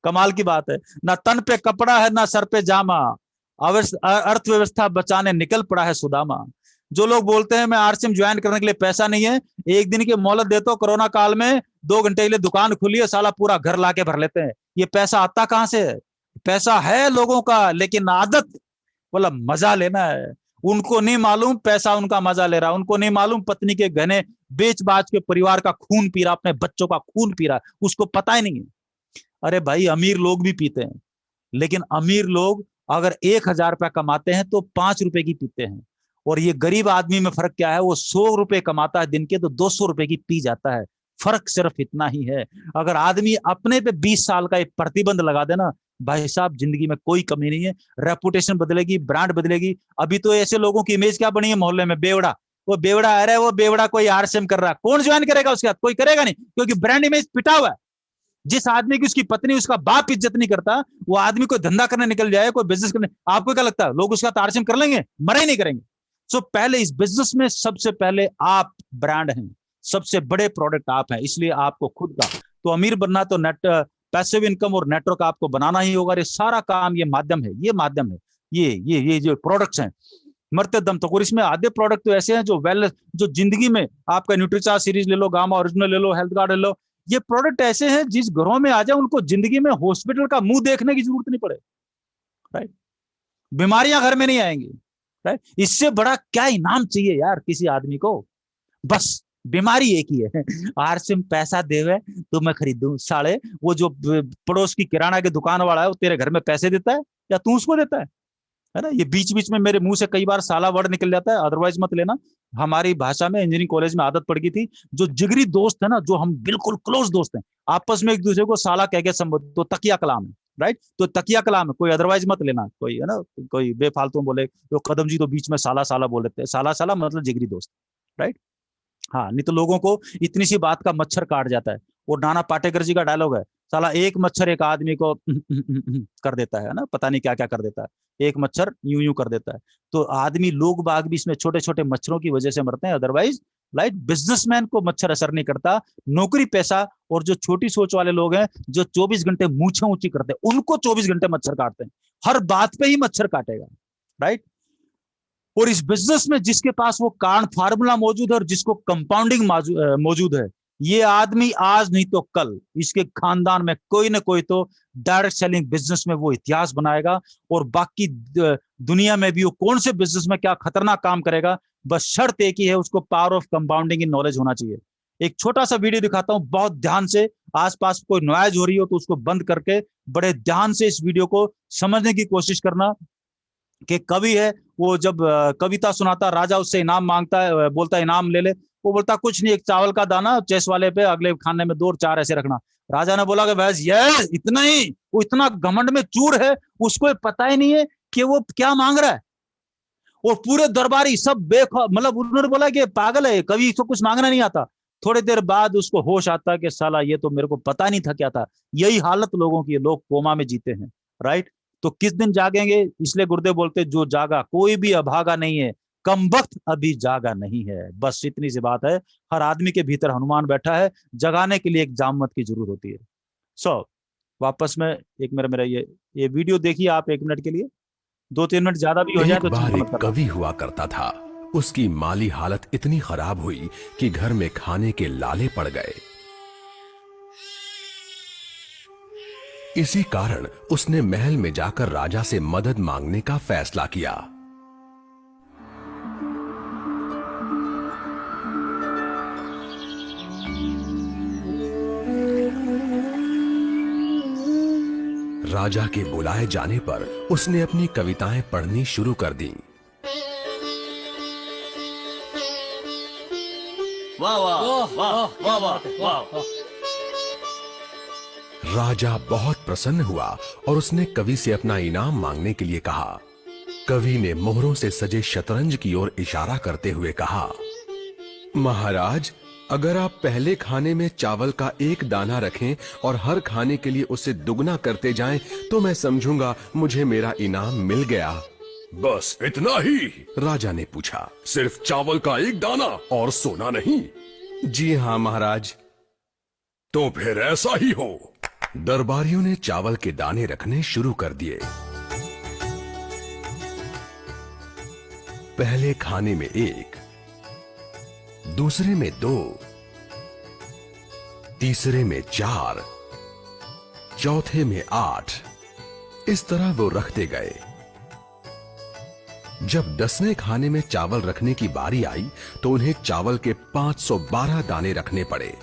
कमाल की बात है, ना तन पे कपड़ा है ना सर पे जामा, अर्थव्यवस्था बचाने निकल पड़ा है सुदामा। जो लोग बोलते हैं मैं आरसीएम ज्वाइन करने के लिए पैसा नहीं है, एक दिन की मोहलत देता हूं, कोरोना काल में 2 घंटे के लिए दुकान खुली है, साला पूरा घर लाके भर लेते हैं। ये पैसा आता कहां से है? पैसा है लोगों का, लेकिन आदत बोला मजा लेना है। उनको नहीं मालूम पैसा उनका मजा ले रहा, उनको नहीं मालूम पत्नी के गहने बेच बाच के परिवार का खून पी रहा, अपने बच्चों का खून पी रहा, उसको पता ही नहीं है। अरे भाई अमीर लोग भी पीते हैं, लेकिन अमीर लोग अगर 1000 रुपया कमाते हैं तो 5 रुपए की पीते हैं। और ये गरीब आदमी में फर्क क्या है, वो 100 रुपए कमाता है दिन के तो 200 रुपए की पी जाता है। फर्क सिर्फ इतना ही है। अगर आदमी अपने पे 20 साल का एक प्रतिबंध लगा देना, भाई साहब जिंदगी में कोई कमी नहीं है। रेपुटेशन बदलेगी, ब्रांड बदलेगी। अभी तो ऐसे लोगों की इमेज क्या बनी है मोहल्ले में, बेवड़ा, वो बेवड़ा आ रहा है, वो बेवड़ा कोई आरसीएम कर रहा है, कौन ज्वाइन करेगा उसके साथ? कोई करेगा नहीं, क्योंकि ब्रांड इमेज पिटा हुआ है। जिस आदमी की उसकी पत्नी उसका बाप इज्जत नहीं करता, वो आदमी कोई धंधा करने निकल जाए, कोई बिजनेस करने, आपको क्या लगता है लोग उसका आरसीएम कर लेंगे? मरे ही नहीं करेंगे। सो पहले इस बिजनेस में सबसे पहले आप ब्रांड हैं, सबसे बड़े प्रोडक्ट आप हैं, इसलिए आपको खुद का तो अमीर बनना तो नेट पैसिव इनकम और नेटवर्क आपको बनाना ही होगा। ये सारा काम ये माध्यम है, ये माध्यम है, ये जो प्रोडक्ट्स हैं मरते दम तक। और इसमें आधे प्रोडक्ट तो ऐसे हैं जो जो जिंदगी में आपका न्यूट्रीचार्ज सीरीज ले लो, गामा ओरिजिनल ले लो, हेल्थ गार्ड ले लो, ये प्रोडक्ट ऐसे हैं जिस घरों में आ जाए उनको जिंदगी में हॉस्पिटल का मुंह देखने की जरूरत नहीं पड़े। राइट, बीमारियां घर में नहीं आएंगी। राइट, इससे बड़ा क्या इनाम चाहिए यार किसी आदमी को? बस बीमारी एक ही है, आरसीएम पैसा देवे तो मैं खरीदूं। साले वो जो पड़ोस की किराना की दुकान वाला है वो तेरे घर में पैसे देता है या तू उसको देता है ना? ये बीच बीच में मेरे मुंह से कई बार साला वर्ड निकल जाता है, अदरवाइज मत लेना। हमारी भाषा में इंजीनियरिंग कॉलेज में आदत पड़ गई थी, जो जिगरी दोस्त है ना, जो हम बिल्कुल क्लोज दोस्त हैं, आपस में एक दूसरे को साला कह के संबोधित, तो तकिया कलाम है। राइट, तो तकिया कलाम है, कोई अदरवाइज मत लेना। कोई है ना, कोई बेफालतू बोले तो कदम जी तो बीच में साला साला बोल लेते हैं, साला साला मतलब जिगरी दोस्त। राइट, हाँ, नहीं तो लोगों को इतनी सी बात का मच्छर काट जाता है। और नाना पाटेकर जी का डायलॉग है, साला एक मच्छर एक आदमी को कर देता है ना, पता नहीं क्या क्या कर देता है, एक मच्छर यूं यूं कर देता है। तो आदमी लोग बाग भी इसमें छोटे छोटे मच्छरों की वजह से मरते हैं, अदरवाइज राइट बिजनेसमैन को मच्छर असर नहीं करता। नौकरी पैसा और जो छोटी सोच वाले लोग हैं जो 24 घंटे मूछें ऊंची करते हैं, उनको 24 घंटे मच्छर काटते हैं, हर बात पे ही मच्छर काटेगा। राइट, और इस बिजनेस में जिसके पास वो कारण फार्मूला मौजूद है और जिसको कंपाउंडिंग मौजूद है, ये आदमी आज नहीं तो कल इसके खानदान में कोई ना कोई तो डायरेक्ट सेलिंग बिजनेस में वो इतिहास बनाएगा। और बाकी दुनिया में भी वो कौन से बिजनेस में क्या खतरनाक काम करेगा, बस शर्त एक ही है, उसको पावर ऑफ कंपाउंडिंग की नॉलेज होना चाहिए। एक छोटा सा वीडियो दिखाता हूं, बहुत ध्यान से, आसपास कोई नॉइज हो रही हो तो उसको बंद करके बड़े ध्यान से इस वीडियो को समझने की कोशिश करना। कि कवि है, वो जब कविता सुनाता, राजा उससे इनाम मांगता है, बोलता इनाम ले ले, वो बोलता कुछ नहीं, एक चावल का दाना चेस वाले पे, अगले खाने में 2 और 4 ऐसे रखना। राजा ने बोला कि बस ये इतना ही, वो इतना घमंड में चूर है, उसको पता ही नहीं है कि वो क्या मांग रहा है। और पूरे दरबारी सब मतलब उन्होंने बोला कि पागल है, कभी इसको कुछ मांगना नहीं आता। थोड़ी देर बाद उसको होश आता कि साला ये तो मेरे को पता नहीं था क्या था। यही हालत लोगों की, लोग कोमा में जीते हैं। राइट, तो किस दिन जागेंगे? इसलिए गुरुदेव बोलते जो जागा कोई भी अभागा नहीं है, कमबख्त अभी जागा नहीं है। बस इतनी सी बात है। हर आदमी के भीतर हनुमान बैठा है, जगाने के लिए एक जामत की जरूरत होती है। वापस में एक मेरा ये वीडियो देखिए आप 1 मिनट के लिए, 2-3 मिनट ज्यादा भी हो जाए तो बार एक कवि हुआ करता था, उसकी माली हालत इतनी खराब हुई कि घर में खाने के लाले पड़ गए। इसी कारण उसने महल में जाकर राजा से मदद मांगने का फैसला किया। राजा के बुलाए जाने पर उसने अपनी कविताएं पढ़नी शुरू कर दी। वाह वाह वाह वाह वाह वाह। राजा बहुत प्रसन्न हुआ और उसने कवि से अपना इनाम मांगने के लिए कहा। कवि ने मोहरों से सजे शतरंज की ओर इशारा करते हुए कहा, महाराज, अगर आप पहले खाने में चावल का एक दाना रखें और हर खाने के लिए उसे दुगना करते जाएं, तो मैं समझूंगा मुझे मेरा इनाम मिल गया। बस इतना ही? राजा ने पूछा। सिर्फ चावल का एक दाना और सोना नहीं? जी हाँ महाराज। तो फिर ऐसा ही हो। दरबारियों ने चावल के दाने रखने शुरू कर दिए। पहले खाने में 1, दूसरे में 2, तीसरे में 4, चौथे में 8। इस तरह वो रखते गए। जब 10वें खाने में चावल रखने की बारी आई तो उन्हें चावल के 512 दाने रखने पड़े।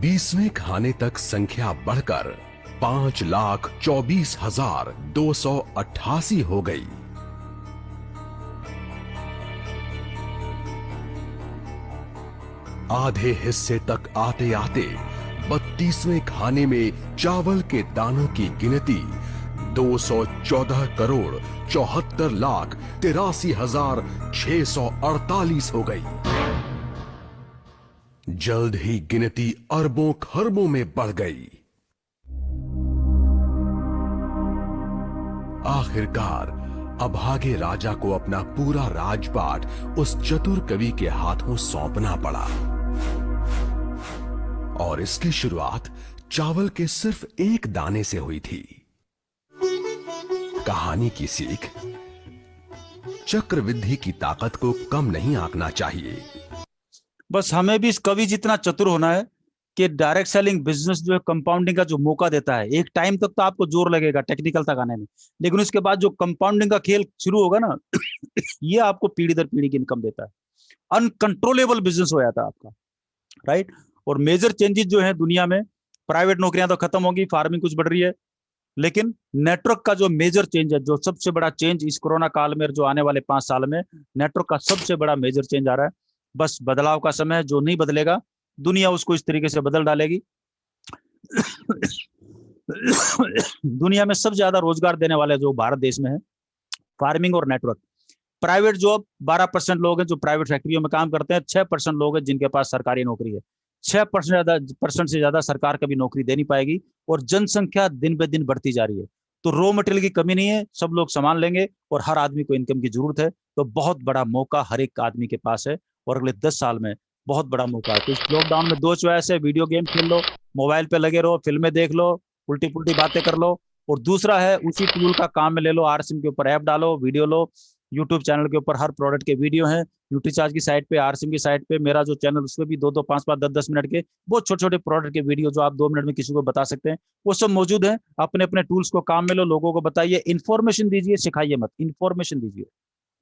20वें खाने तक संख्या बढ़कर 5,24,288 हो गई। आधे हिस्से तक आते आते 32वें खाने में चावल के दानों की गिनती 214,74,83,648 हो गई। जल्द ही गिनती अरबों खरबों में बढ़ गई। आखिरकार अभागे राजा को अपना पूरा राजपाट उस चतुर कवि के हाथों सौंपना पड़ा और इसकी शुरुआत चावल के सिर्फ एक दाने से हुई थी। कहानी की सीख, चक्रवृद्धि की ताकत को कम नहीं आंकना चाहिए। बस हमें भी इस कवि जितना चतुर होना है कि डायरेक्ट सेलिंग बिजनेस जो है कंपाउंडिंग का जो मौका देता है, एक टाइम तक तो आपको जोर लगेगा टेक्निकल तक आने में, लेकिन उसके बाद जो कंपाउंडिंग का खेल शुरू होगा ना ये आपको पीढ़ी दर पीढ़ी की इनकम देता है। अनकंट्रोलेबल बिजनेस हो जाता है आपका, राइट। और मेजर चेंजेस जो है दुनिया में, प्राइवेट नौकरियां तो खत्म होगी, फार्मिंग कुछ बढ़ रही है, लेकिन नेटवर्क का जो मेजर चेंज है, जो सबसे बड़ा चेंज इस कोरोना काल में, जो आने वाले 5 साल में नेटवर्क का सबसे बड़ा मेजर चेंज आ रहा है। बस बदलाव का समय, जो नहीं बदलेगा दुनिया उसको इस तरीके से बदल डालेगी। दुनिया में सबसे ज्यादा रोजगार देने वाले जो भारत देश में है, फार्मिंग और नेटवर्क। प्राइवेट जॉब 12% लोग हैं जो प्राइवेट फैक्ट्रियों में काम करते हैं, 6% लोग हैं जिनके पास सरकारी नौकरी है। 6% से ज्यादा सरकार कभी नौकरी दे नहीं पाएगी और जनसंख्या दिन ब दिन बढ़ती जा रही है। तो रॉ मटेरियल की कमी नहीं है, सब लोग सामान लेंगे और हर आदमी को इनकम की जरूरत है। तो बहुत बड़ा मौका हर एक आदमी के पास है और अगले 10 साल में बहुत बड़ा मौका है। तो इस लॉकडाउन में 2 चॉइस है, वीडियो गेम खेल लो, मोबाइल पे लगे रहो, फिल्में देख लो, उल्टी पुल्टी बातें कर लो, और दूसरा है उसी टूल का काम में ले लो, आरसीएम के ऊपर ऐप डालो, वीडियो लो, यूट्यूब चैनल के ऊपर हर प्रोडक्ट के वीडियो हैं, न्यूट्रीचार्ज की साइट पे, आरसीएम की साइट पे, मेरा जो चैनल उसमें भी 2-2, 5-5, 10-10 मिनट के बहुत छोटे छोटे प्रोडक्ट के वीडियो जो आप 2 मिनट में किसी को बता सकते हैं, वो सब मौजूद है। अपने अपने टूल्स को काम में लो, लोगों को बताइए, इन्फॉर्मेशन दीजिए, सिखाइए मत, इन्फॉर्मेशन दीजिए,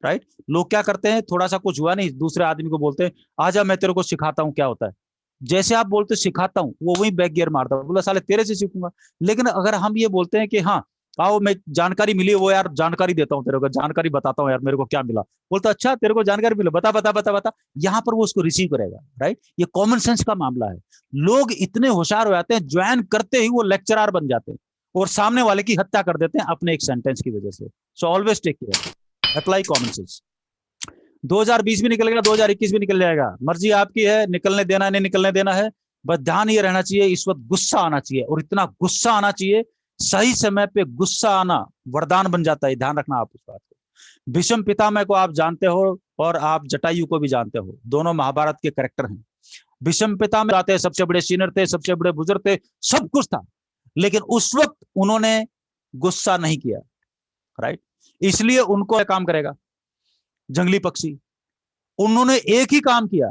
राइट। लोग क्या करते हैं, थोड़ा सा कुछ हुआ नहीं, दूसरे आदमी को बोलते हैं आजा मैं तेरे को सिखाता हूँ क्या होता है। जैसे आप बोलते सिखाता हूँ, वो वही बैक गियर मारता है, बोला साले तेरे से सीखूंगा। लेकिन अगर हम ये बोलते हैं कि हाँ आओ मैं जानकारी मिली, वो यार जानकारी देता हूँ तेरे को, जानकारी बताता हूँ यार मेरे को क्या मिला, बोलता अच्छा तेरे को जानकारी मिला, बता बता बता बता, यहाँ पर वो उसको रिसीव करेगा, राइट। ये कॉमन सेंस का मामला है। लोग इतने होशियार हो जाते हैं, ज्वाइन करते ही वो लेक्चरर बन जाते हैं और सामने वाले की हत्या कर देते हैं अपने एक सेंटेंस की वजह से। So always take care, apply common sense. 2020 भी निकल गया, 2021 भी निकल जाएगा, मर्जी आपकी है, निकलने देना नहीं निकलने देना है। बस ध्यान ये रहना चाहिए, इस वक्त गुस्सा आना चाहिए, और इतना गुस्सा आना चाहिए, सही समय पे गुस्सा आना वरदान बन जाता है। ध्यान रखना आप उस बात को। भीष्म पितामह को आप जानते हो और आप जटायु को भी जानते हो, दोनों महाभारत के कैरेक्टर हैं। भीष्म पितामह आते, सबसे बड़े सीनियर थे, सबसे बड़े बुजुर्ग थे, सब कुछ था, लेकिन उस वक्त उन्होंने गुस्सा नहीं किया, राइट। इसलिए उनको काम करेगा जंगली पक्षी। उन्होंने एक ही काम किया,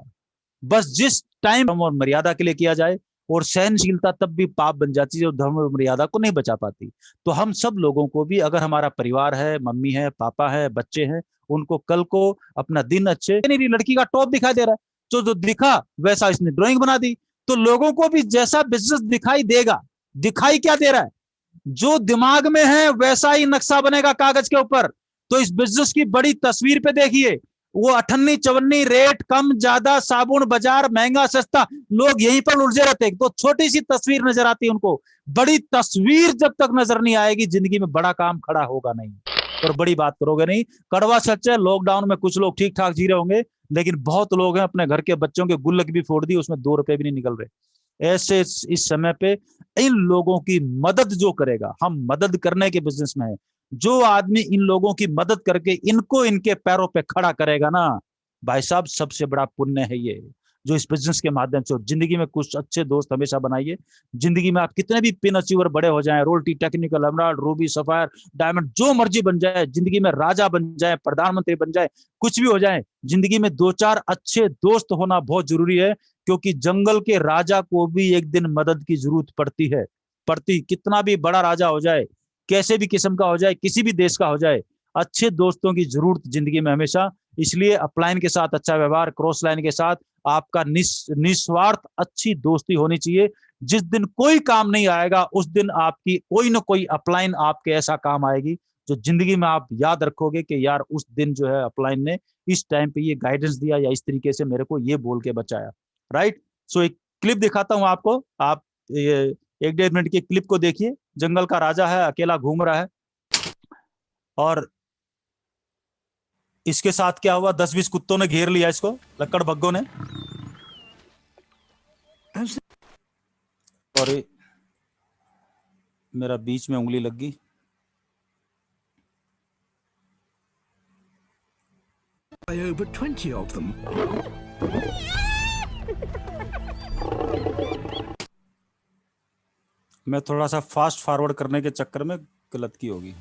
बस जिस टाइम और मर्यादा के लिए किया जाए, और सहनशीलता तब भी पाप बन जाती है, धर्म और मर्यादा को नहीं बचा पाती। तो हम सब लोगों को भी, अगर हमारा परिवार है, मम्मी है, पापा है, बच्चे हैं, उनको कल को अपना दिन अच्छे, नहीं लड़की का टॉप दिखाई दे रहा है, तो जो दिखा वैसा इसने ड्राइंग बना दी, तो लोगों को भी जैसा बिजनेस दिखाई देगा दिखाई क्या दे रहा है? जो दिमाग में है वैसा ही नक्शा बनेगा कागज के ऊपर। तो इस बिजनेस की बड़ी तस्वीर पे देखिए, वो अठन्नी चवन्नी, रेट कम ज्यादा, साबुन बाजार, महंगा सस्ता, लोग यहीं पर उलझे रहते हैं। तो छोटी सी तस्वीर नजर आती है उनको। बड़ी तस्वीर जब तक नजर नहीं आएगी, जिंदगी में बड़ा काम खड़ा होगा नहीं और बड़ी बात करोगे नहीं। कड़वा सच है, लॉकडाउन में कुछ लोग ठीक ठाक जी रहे होंगे, लेकिन बहुत लोग हैं अपने घर के बच्चों के गुल्लक भी फोड़ दी, उसमें 2 रुपए भी नहीं निकल रहे। ऐसे इस समय पे इन लोगों की मदद जो करेगा, हम मदद करने के बिजनेस में है, जो आदमी इन लोगों की मदद करके इनको इनके पैरों पे खड़ा करेगा ना भाई साहब, सबसे बड़ा पुण्य है ये। जो इस बिजनेस के माध्यम से, जिंदगी में कुछ अच्छे दोस्त हमेशा बनाइए। जिंदगी में आप कितने भी पिन अचीवर बड़े हो जाएं, royalty, technical, emerald, Ruby, sapphire, diamond, जो मर्जी बन जाए, जिंदगी में राजा बन जाए, प्रधानमंत्री बन जाए, कुछ भी हो जाए, जिंदगी में 2-4 अच्छे दोस्त होना बहुत जरूरी है। क्योंकि जंगल के राजा को भी एक दिन मदद की जरूरत पड़ती है। कितना भी बड़ा राजा हो जाए, कैसे भी किस्म का हो जाए, किसी भी देश का हो जाए, अच्छे दोस्तों की जरूरत जिंदगी में हमेशा। इसलिए अपलाइन के साथ अच्छा व्यवहार, क्रॉस लाइन के साथ आपका निस्वार्थ अच्छी दोस्ती होनी चाहिए। जिस दिन कोई काम नहीं आएगा, उस दिन आपकी कोई ना कोई अपलाइन आपके ऐसा काम आएगी जो जिंदगी में आप याद रखोगे कि यार उस दिन जो है अपलाइन ने इस टाइम पे ये गाइडेंस दिया या इस तरीके से मेरे को ये बोल के बचाया। राइट। सो एक क्लिप दिखाता हूं आपको, आप ये 1-1.5 मिनट की क्लिप को देखिए। जंगल का राजा है, अकेला घूम रहा है, और इसके साथ क्या हुआ, 10-20 कुत्तों ने घेर लिया इसको, लक्कड़ भग्गों ने। और मेरा बीच में उंगली लग गई। Over 20 of them. मैं थोड़ा सा फास्ट फॉरवर्ड करने के चक्कर में गलत की होगी।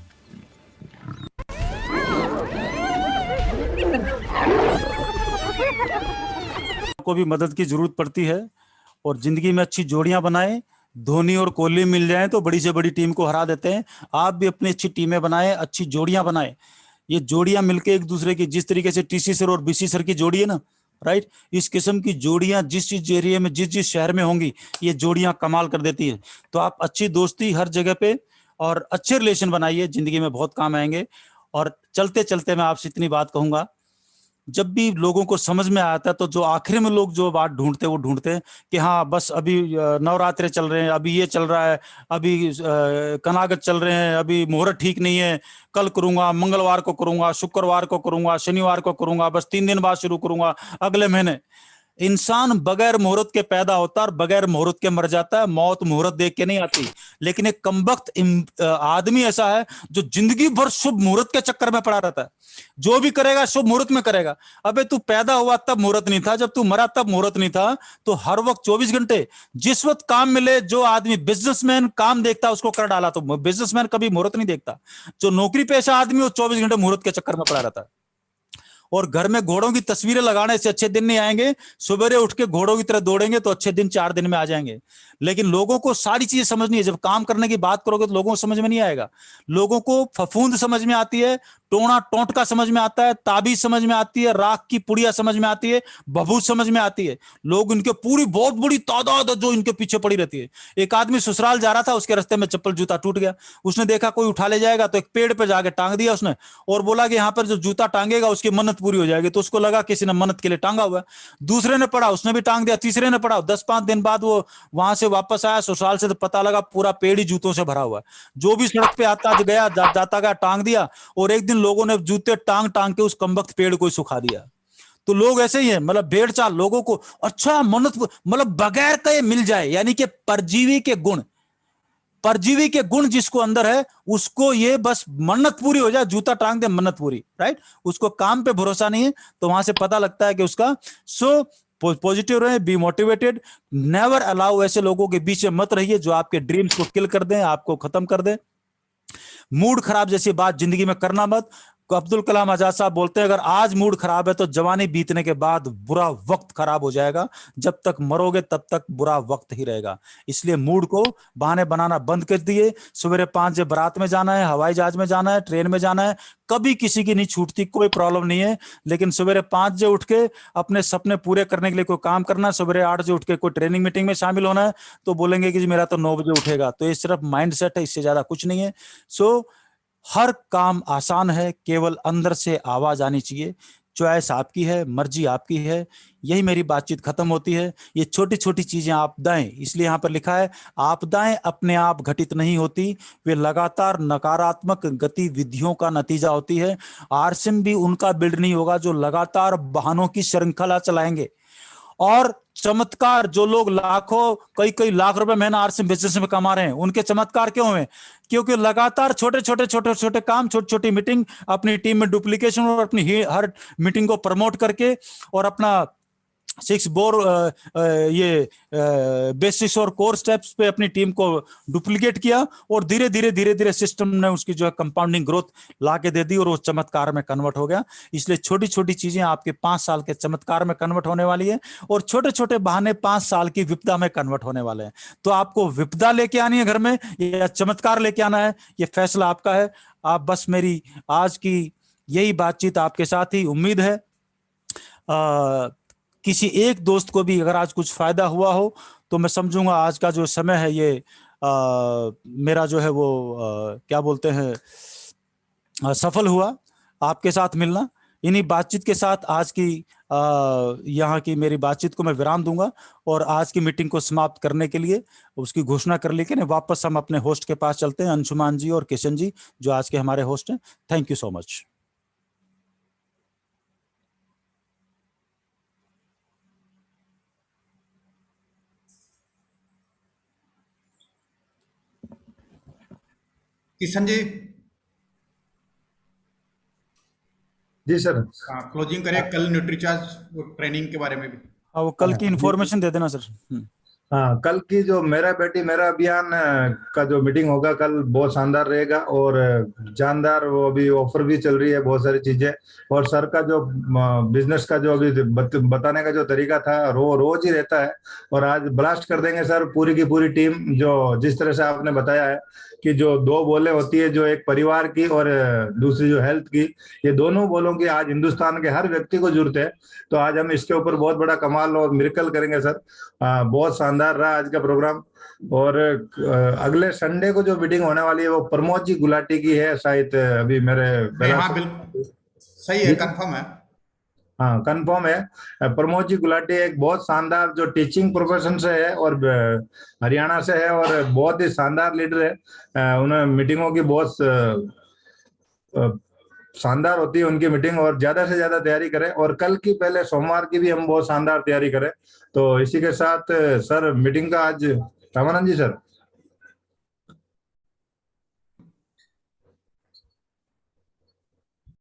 को भी मदद की जरूरत पड़ती है, और जिंदगी में अच्छी जोड़ियां बनाएं। धोनी और कोहली मिल जाएं तो बड़ी से बड़ी टीम को हरा देते हैं। आप भी अपनी अच्छी टीमें बनाएं, अच्छी जोड़ियां बनाएं। ये जोड़ियां मिलके एक दूसरे की, जिस तरीके से टीसी सर और बीसी सर की जोड़ी है ना, राइट, इस किस्म की जोड़ियां जिस एरिया में, जिस शहर में होंगी, ये जोड़ियां कमाल कर देती है। तो आप अच्छी दोस्ती हर जगह पे और अच्छे रिलेशन बनाइए, जिंदगी में बहुत काम आएंगे। और चलते चलते मैं आपसे इतनी बात कहूंगा, जब भी लोगों को समझ में आता है तो जो आखिर में लोग जो बात ढूंढते हैं वो ढूंढते हैं कि हाँ बस अभी नवरात्रे चल रहे हैं, अभी ये चल रहा है, अभी कनागत चल रहे हैं, अभी मुहूर्त ठीक नहीं है, कल करूंगा, मंगलवार को करूंगा, शुक्रवार को करूंगा, शनिवार को करूंगा, बस 3 दिन बाद शुरू करूंगा, अगले महीने। इंसान बगैर मुहूर्त के पैदा होता है और बगैर मुहूर्त के मर जाता है। मौत मुहूर्त देख के नहीं आती। लेकिन एक कमबख्त आदमी ऐसा है जो जिंदगी भर शुभ मुहूर्त के चक्कर में पड़ा रहता है। जो भी करेगा शुभ मुहूर्त में करेगा। अबे तू पैदा हुआ तब मुहूर्त नहीं था, जब तू मरा तब मुहूर्त नहीं था। तो हर वक्त 24 घंटे जिस वक्त काम मिले, जो आदमी बिजनेसमैन काम देखता है उसको कर डाला। तो बिजनेसमैन कभी मुहूर्त नहीं देखता। जो नौकरी पेशा आदमी वो 24 घंटे मुहूर्त के चक्कर में पड़ा रहता है। और घर में घोड़ों की तस्वीरें लगाने से अच्छे दिन नहीं आएंगे। सवेरे उठ के घोड़ों की तरह दौड़ेंगे तो अच्छे दिन 4 दिन में आ जाएंगे। लेकिन लोगों को सारी चीजें समझनी है। जब काम करने की बात करोगे तो लोगों को समझ में नहीं आएगा। लोगों को फफूंद समझ में आती है, टोना टोटका समझ में आता है, ताबीज समझ में आती है, राख की पुड़िया समझ में आती है, भभूत समझ में आती है। लोग इनके पूरी बहुत बड़ी तादाद जो इनके पीछे पड़ी रहती है। एक आदमी ससुराल जा रहा था, उसके रास्ते में चप्पल जूता टूट गया। उसने देखा कोई उठा ले जाएगा तो एक पेड़ पे जाके टांग दिया उसने, और बोला कि यहाँ पर जो जूता टांगेगा उसकी मन्नत पूरी हो जाएगी। तो उसको लगा किसी ने मन्नत के लिए टांगा हुआ है। दूसरे ने पढ़ा, उसने भी टांग दिया। तीसरे ने पढ़ा। 10-5 दिन बाद वो वहां से वापस आया ससुराल से, तो पता लगा पूरा पेड़ ही जूतों से भरा हुआ है। जो भी सड़क पे आता गया जाता गया टांग दिया। और एक दिन लोगों ने जूते टांग टांग के उस कमबख्त पेड़ को सुखा दिया। तो लोग ऐसे ही हैं, मतलब भेड़ चाल लोगों को अच्छा मन्नत, मतलब बगैर कहे मिल जाए, यानी कि परजीवी के गुण जिसको अंदर है उसको ये बस मन्नत पूरी हो जाए, जूता टांग दे मन्नत पूरी। राइट। उसको काम पे भरोसा नहीं है, तो वहां से पता लगता है कि उसका। सो पॉजिटिव रहे, बी मोटिवेटेड, नेवर अलाउ, ऐसे लोगों के बीच में मत रहिए जो आपके ड्रीम्स को किल कर दें, आपको खत्म कर दें। मूड खराब जैसी बात जिंदगी में करना मत। अब्दुल कलाम आजाद साहब बोलते हैं, अगर आज मूड खराब है तो जवानी बीतने के बाद बुरा वक्त खराब हो जाएगा, जब तक मरोगे तब तक बुरा वक्त ही रहेगा। इसलिए मूड को बहाने बनाना बंद कर दिए। सवेरे 5 बजे बारात में जाना है, हवाई जहाज में जाना है, ट्रेन में जाना है, कभी किसी की नहीं छूटती, कोई प्रॉब्लम नहीं है। लेकिन सवेरे 5 बजे उठ के अपने सपने पूरे करने के लिए कोई काम करना है, सवेरे 8 बजे उठ के कोई ट्रेनिंग मीटिंग में शामिल होना है, तो बोलेंगे कि मेरा तो 9 बजे उठेगा। तो ये सिर्फ माइंडसेट है, इससे ज्यादा कुछ नहीं है। सो हर काम आसान है, केवल अंदर से आवाज आनी चाहिए। चॉइस आपकी है, मर्जी आपकी है। यही मेरी बातचीत खत्म होती है। ये छोटी छोटी चीजें आपदाएं, इसलिए यहां पर लिखा है आपदाएं अपने आप घटित नहीं होती, वे लगातार नकारात्मक गतिविधियों का नतीजा होती है। आरसीएम भी उनका बिल्ड नहीं होगा जो लगातार बहानों की श्रृंखला चलाएंगे। और चमत्कार, जो लोग लाखों कई लाख रुपए महीना आरसीएम बिजनेस में कमा रहे हैं, उनके चमत्कार क्यों हुए? क्योंकि लगातार छोटे छोटे काम, छोटी छोटी मीटिंग, अपनी टीम में डुप्लीकेशन और अपनी हर मीटिंग को प्रमोट करके और अपना 6 बेसिक्स और कोर स्टेप्स पे अपनी टीम को डुप्लीकेट किया और धीरे धीरे सिस्टम ने उसकी जो है कंपाउंडिंग ग्रोथ ला के दे दी और वो चमत्कार में कन्वर्ट हो गया। इसलिए छोटी छोटी चीजें आपके 5 साल के चमत्कार में कन्वर्ट होने वाली है और छोटे छोटे बहाने 5 साल की विपदा में कन्वर्ट होने वाले हैं। तो आपको विपदा लेके आनी है घर में या चमत्कार लेके आना है, ये फैसला आपका है। आप बस मेरी आज की यही बातचीत आपके साथ ही, उम्मीद है किसी एक दोस्त को भी अगर आज कुछ फायदा हुआ हो तो मैं समझूंगा आज का जो समय है ये मेरा जो है वो क्या बोलते हैं सफल हुआ आपके साथ मिलना। इन्हीं बातचीत के साथ आज की यहाँ की मेरी बातचीत को मैं विराम दूंगा और आज की मीटिंग को समाप्त करने के लिए उसकी घोषणा कर लेके वापस हम अपने होस्ट के पास चलते हैं, अंशुमान जी और किशन जी जो आज के हमारे होस्ट हैं। Thank you so much. Kishan ji ji sir, closing करें कल न्यूट्रीचार्ज ट्रेनिंग के बारे में भी। वो कल की इंफॉर्मेशन दे देना सर। हाँ, कल की जो मेरा बेटी मेरा अभियान का जो मीटिंग होगा कल बहुत शानदार रहेगा और जानदार, वो अभी ऑफर भी चल रही है बहुत सारी चीजें, और सर का जो बिजनेस का जो अभी बताने का जो तरीका था रोज ही रहता है और आज ब्लास्ट कर देंगे सर पूरी की पूरी टीम। जो जिस तरह से आपने बताया है कि जो 2 बोले होती है, जो एक परिवार की और दूसरी जो हेल्थ की, ये दोनों बोलों की आज हिंदुस्तान के हर व्यक्ति को जरूरत है। तो आज हम इसके ऊपर बहुत बड़ा कमाल और मिरेकल करेंगे सर। बहुत शानदार रहा आज का प्रोग्राम। और अगले संडे को जो मीटिंग होने वाली है वो प्रमोद जी गुलाटी की है शायद, अभी मेरे बिल्कुल सही है, कंफर्म है। हाँ कंफर्म है। प्रमोद जी गुलाटी एक बहुत शानदार जो टीचिंग प्रोफेशन से है और हरियाणा से है और बहुत ही शानदार लीडर है। उन्हें मीटिंगों की बहुत शानदार होती है उनकी मीटिंग और ज्यादा से ज्यादा तैयारी करें और कल की पहले सोमवार की भी हम बहुत शानदार तैयारी करें। तो इसी के साथ सर मीटिंग का आज रामानंद जी सर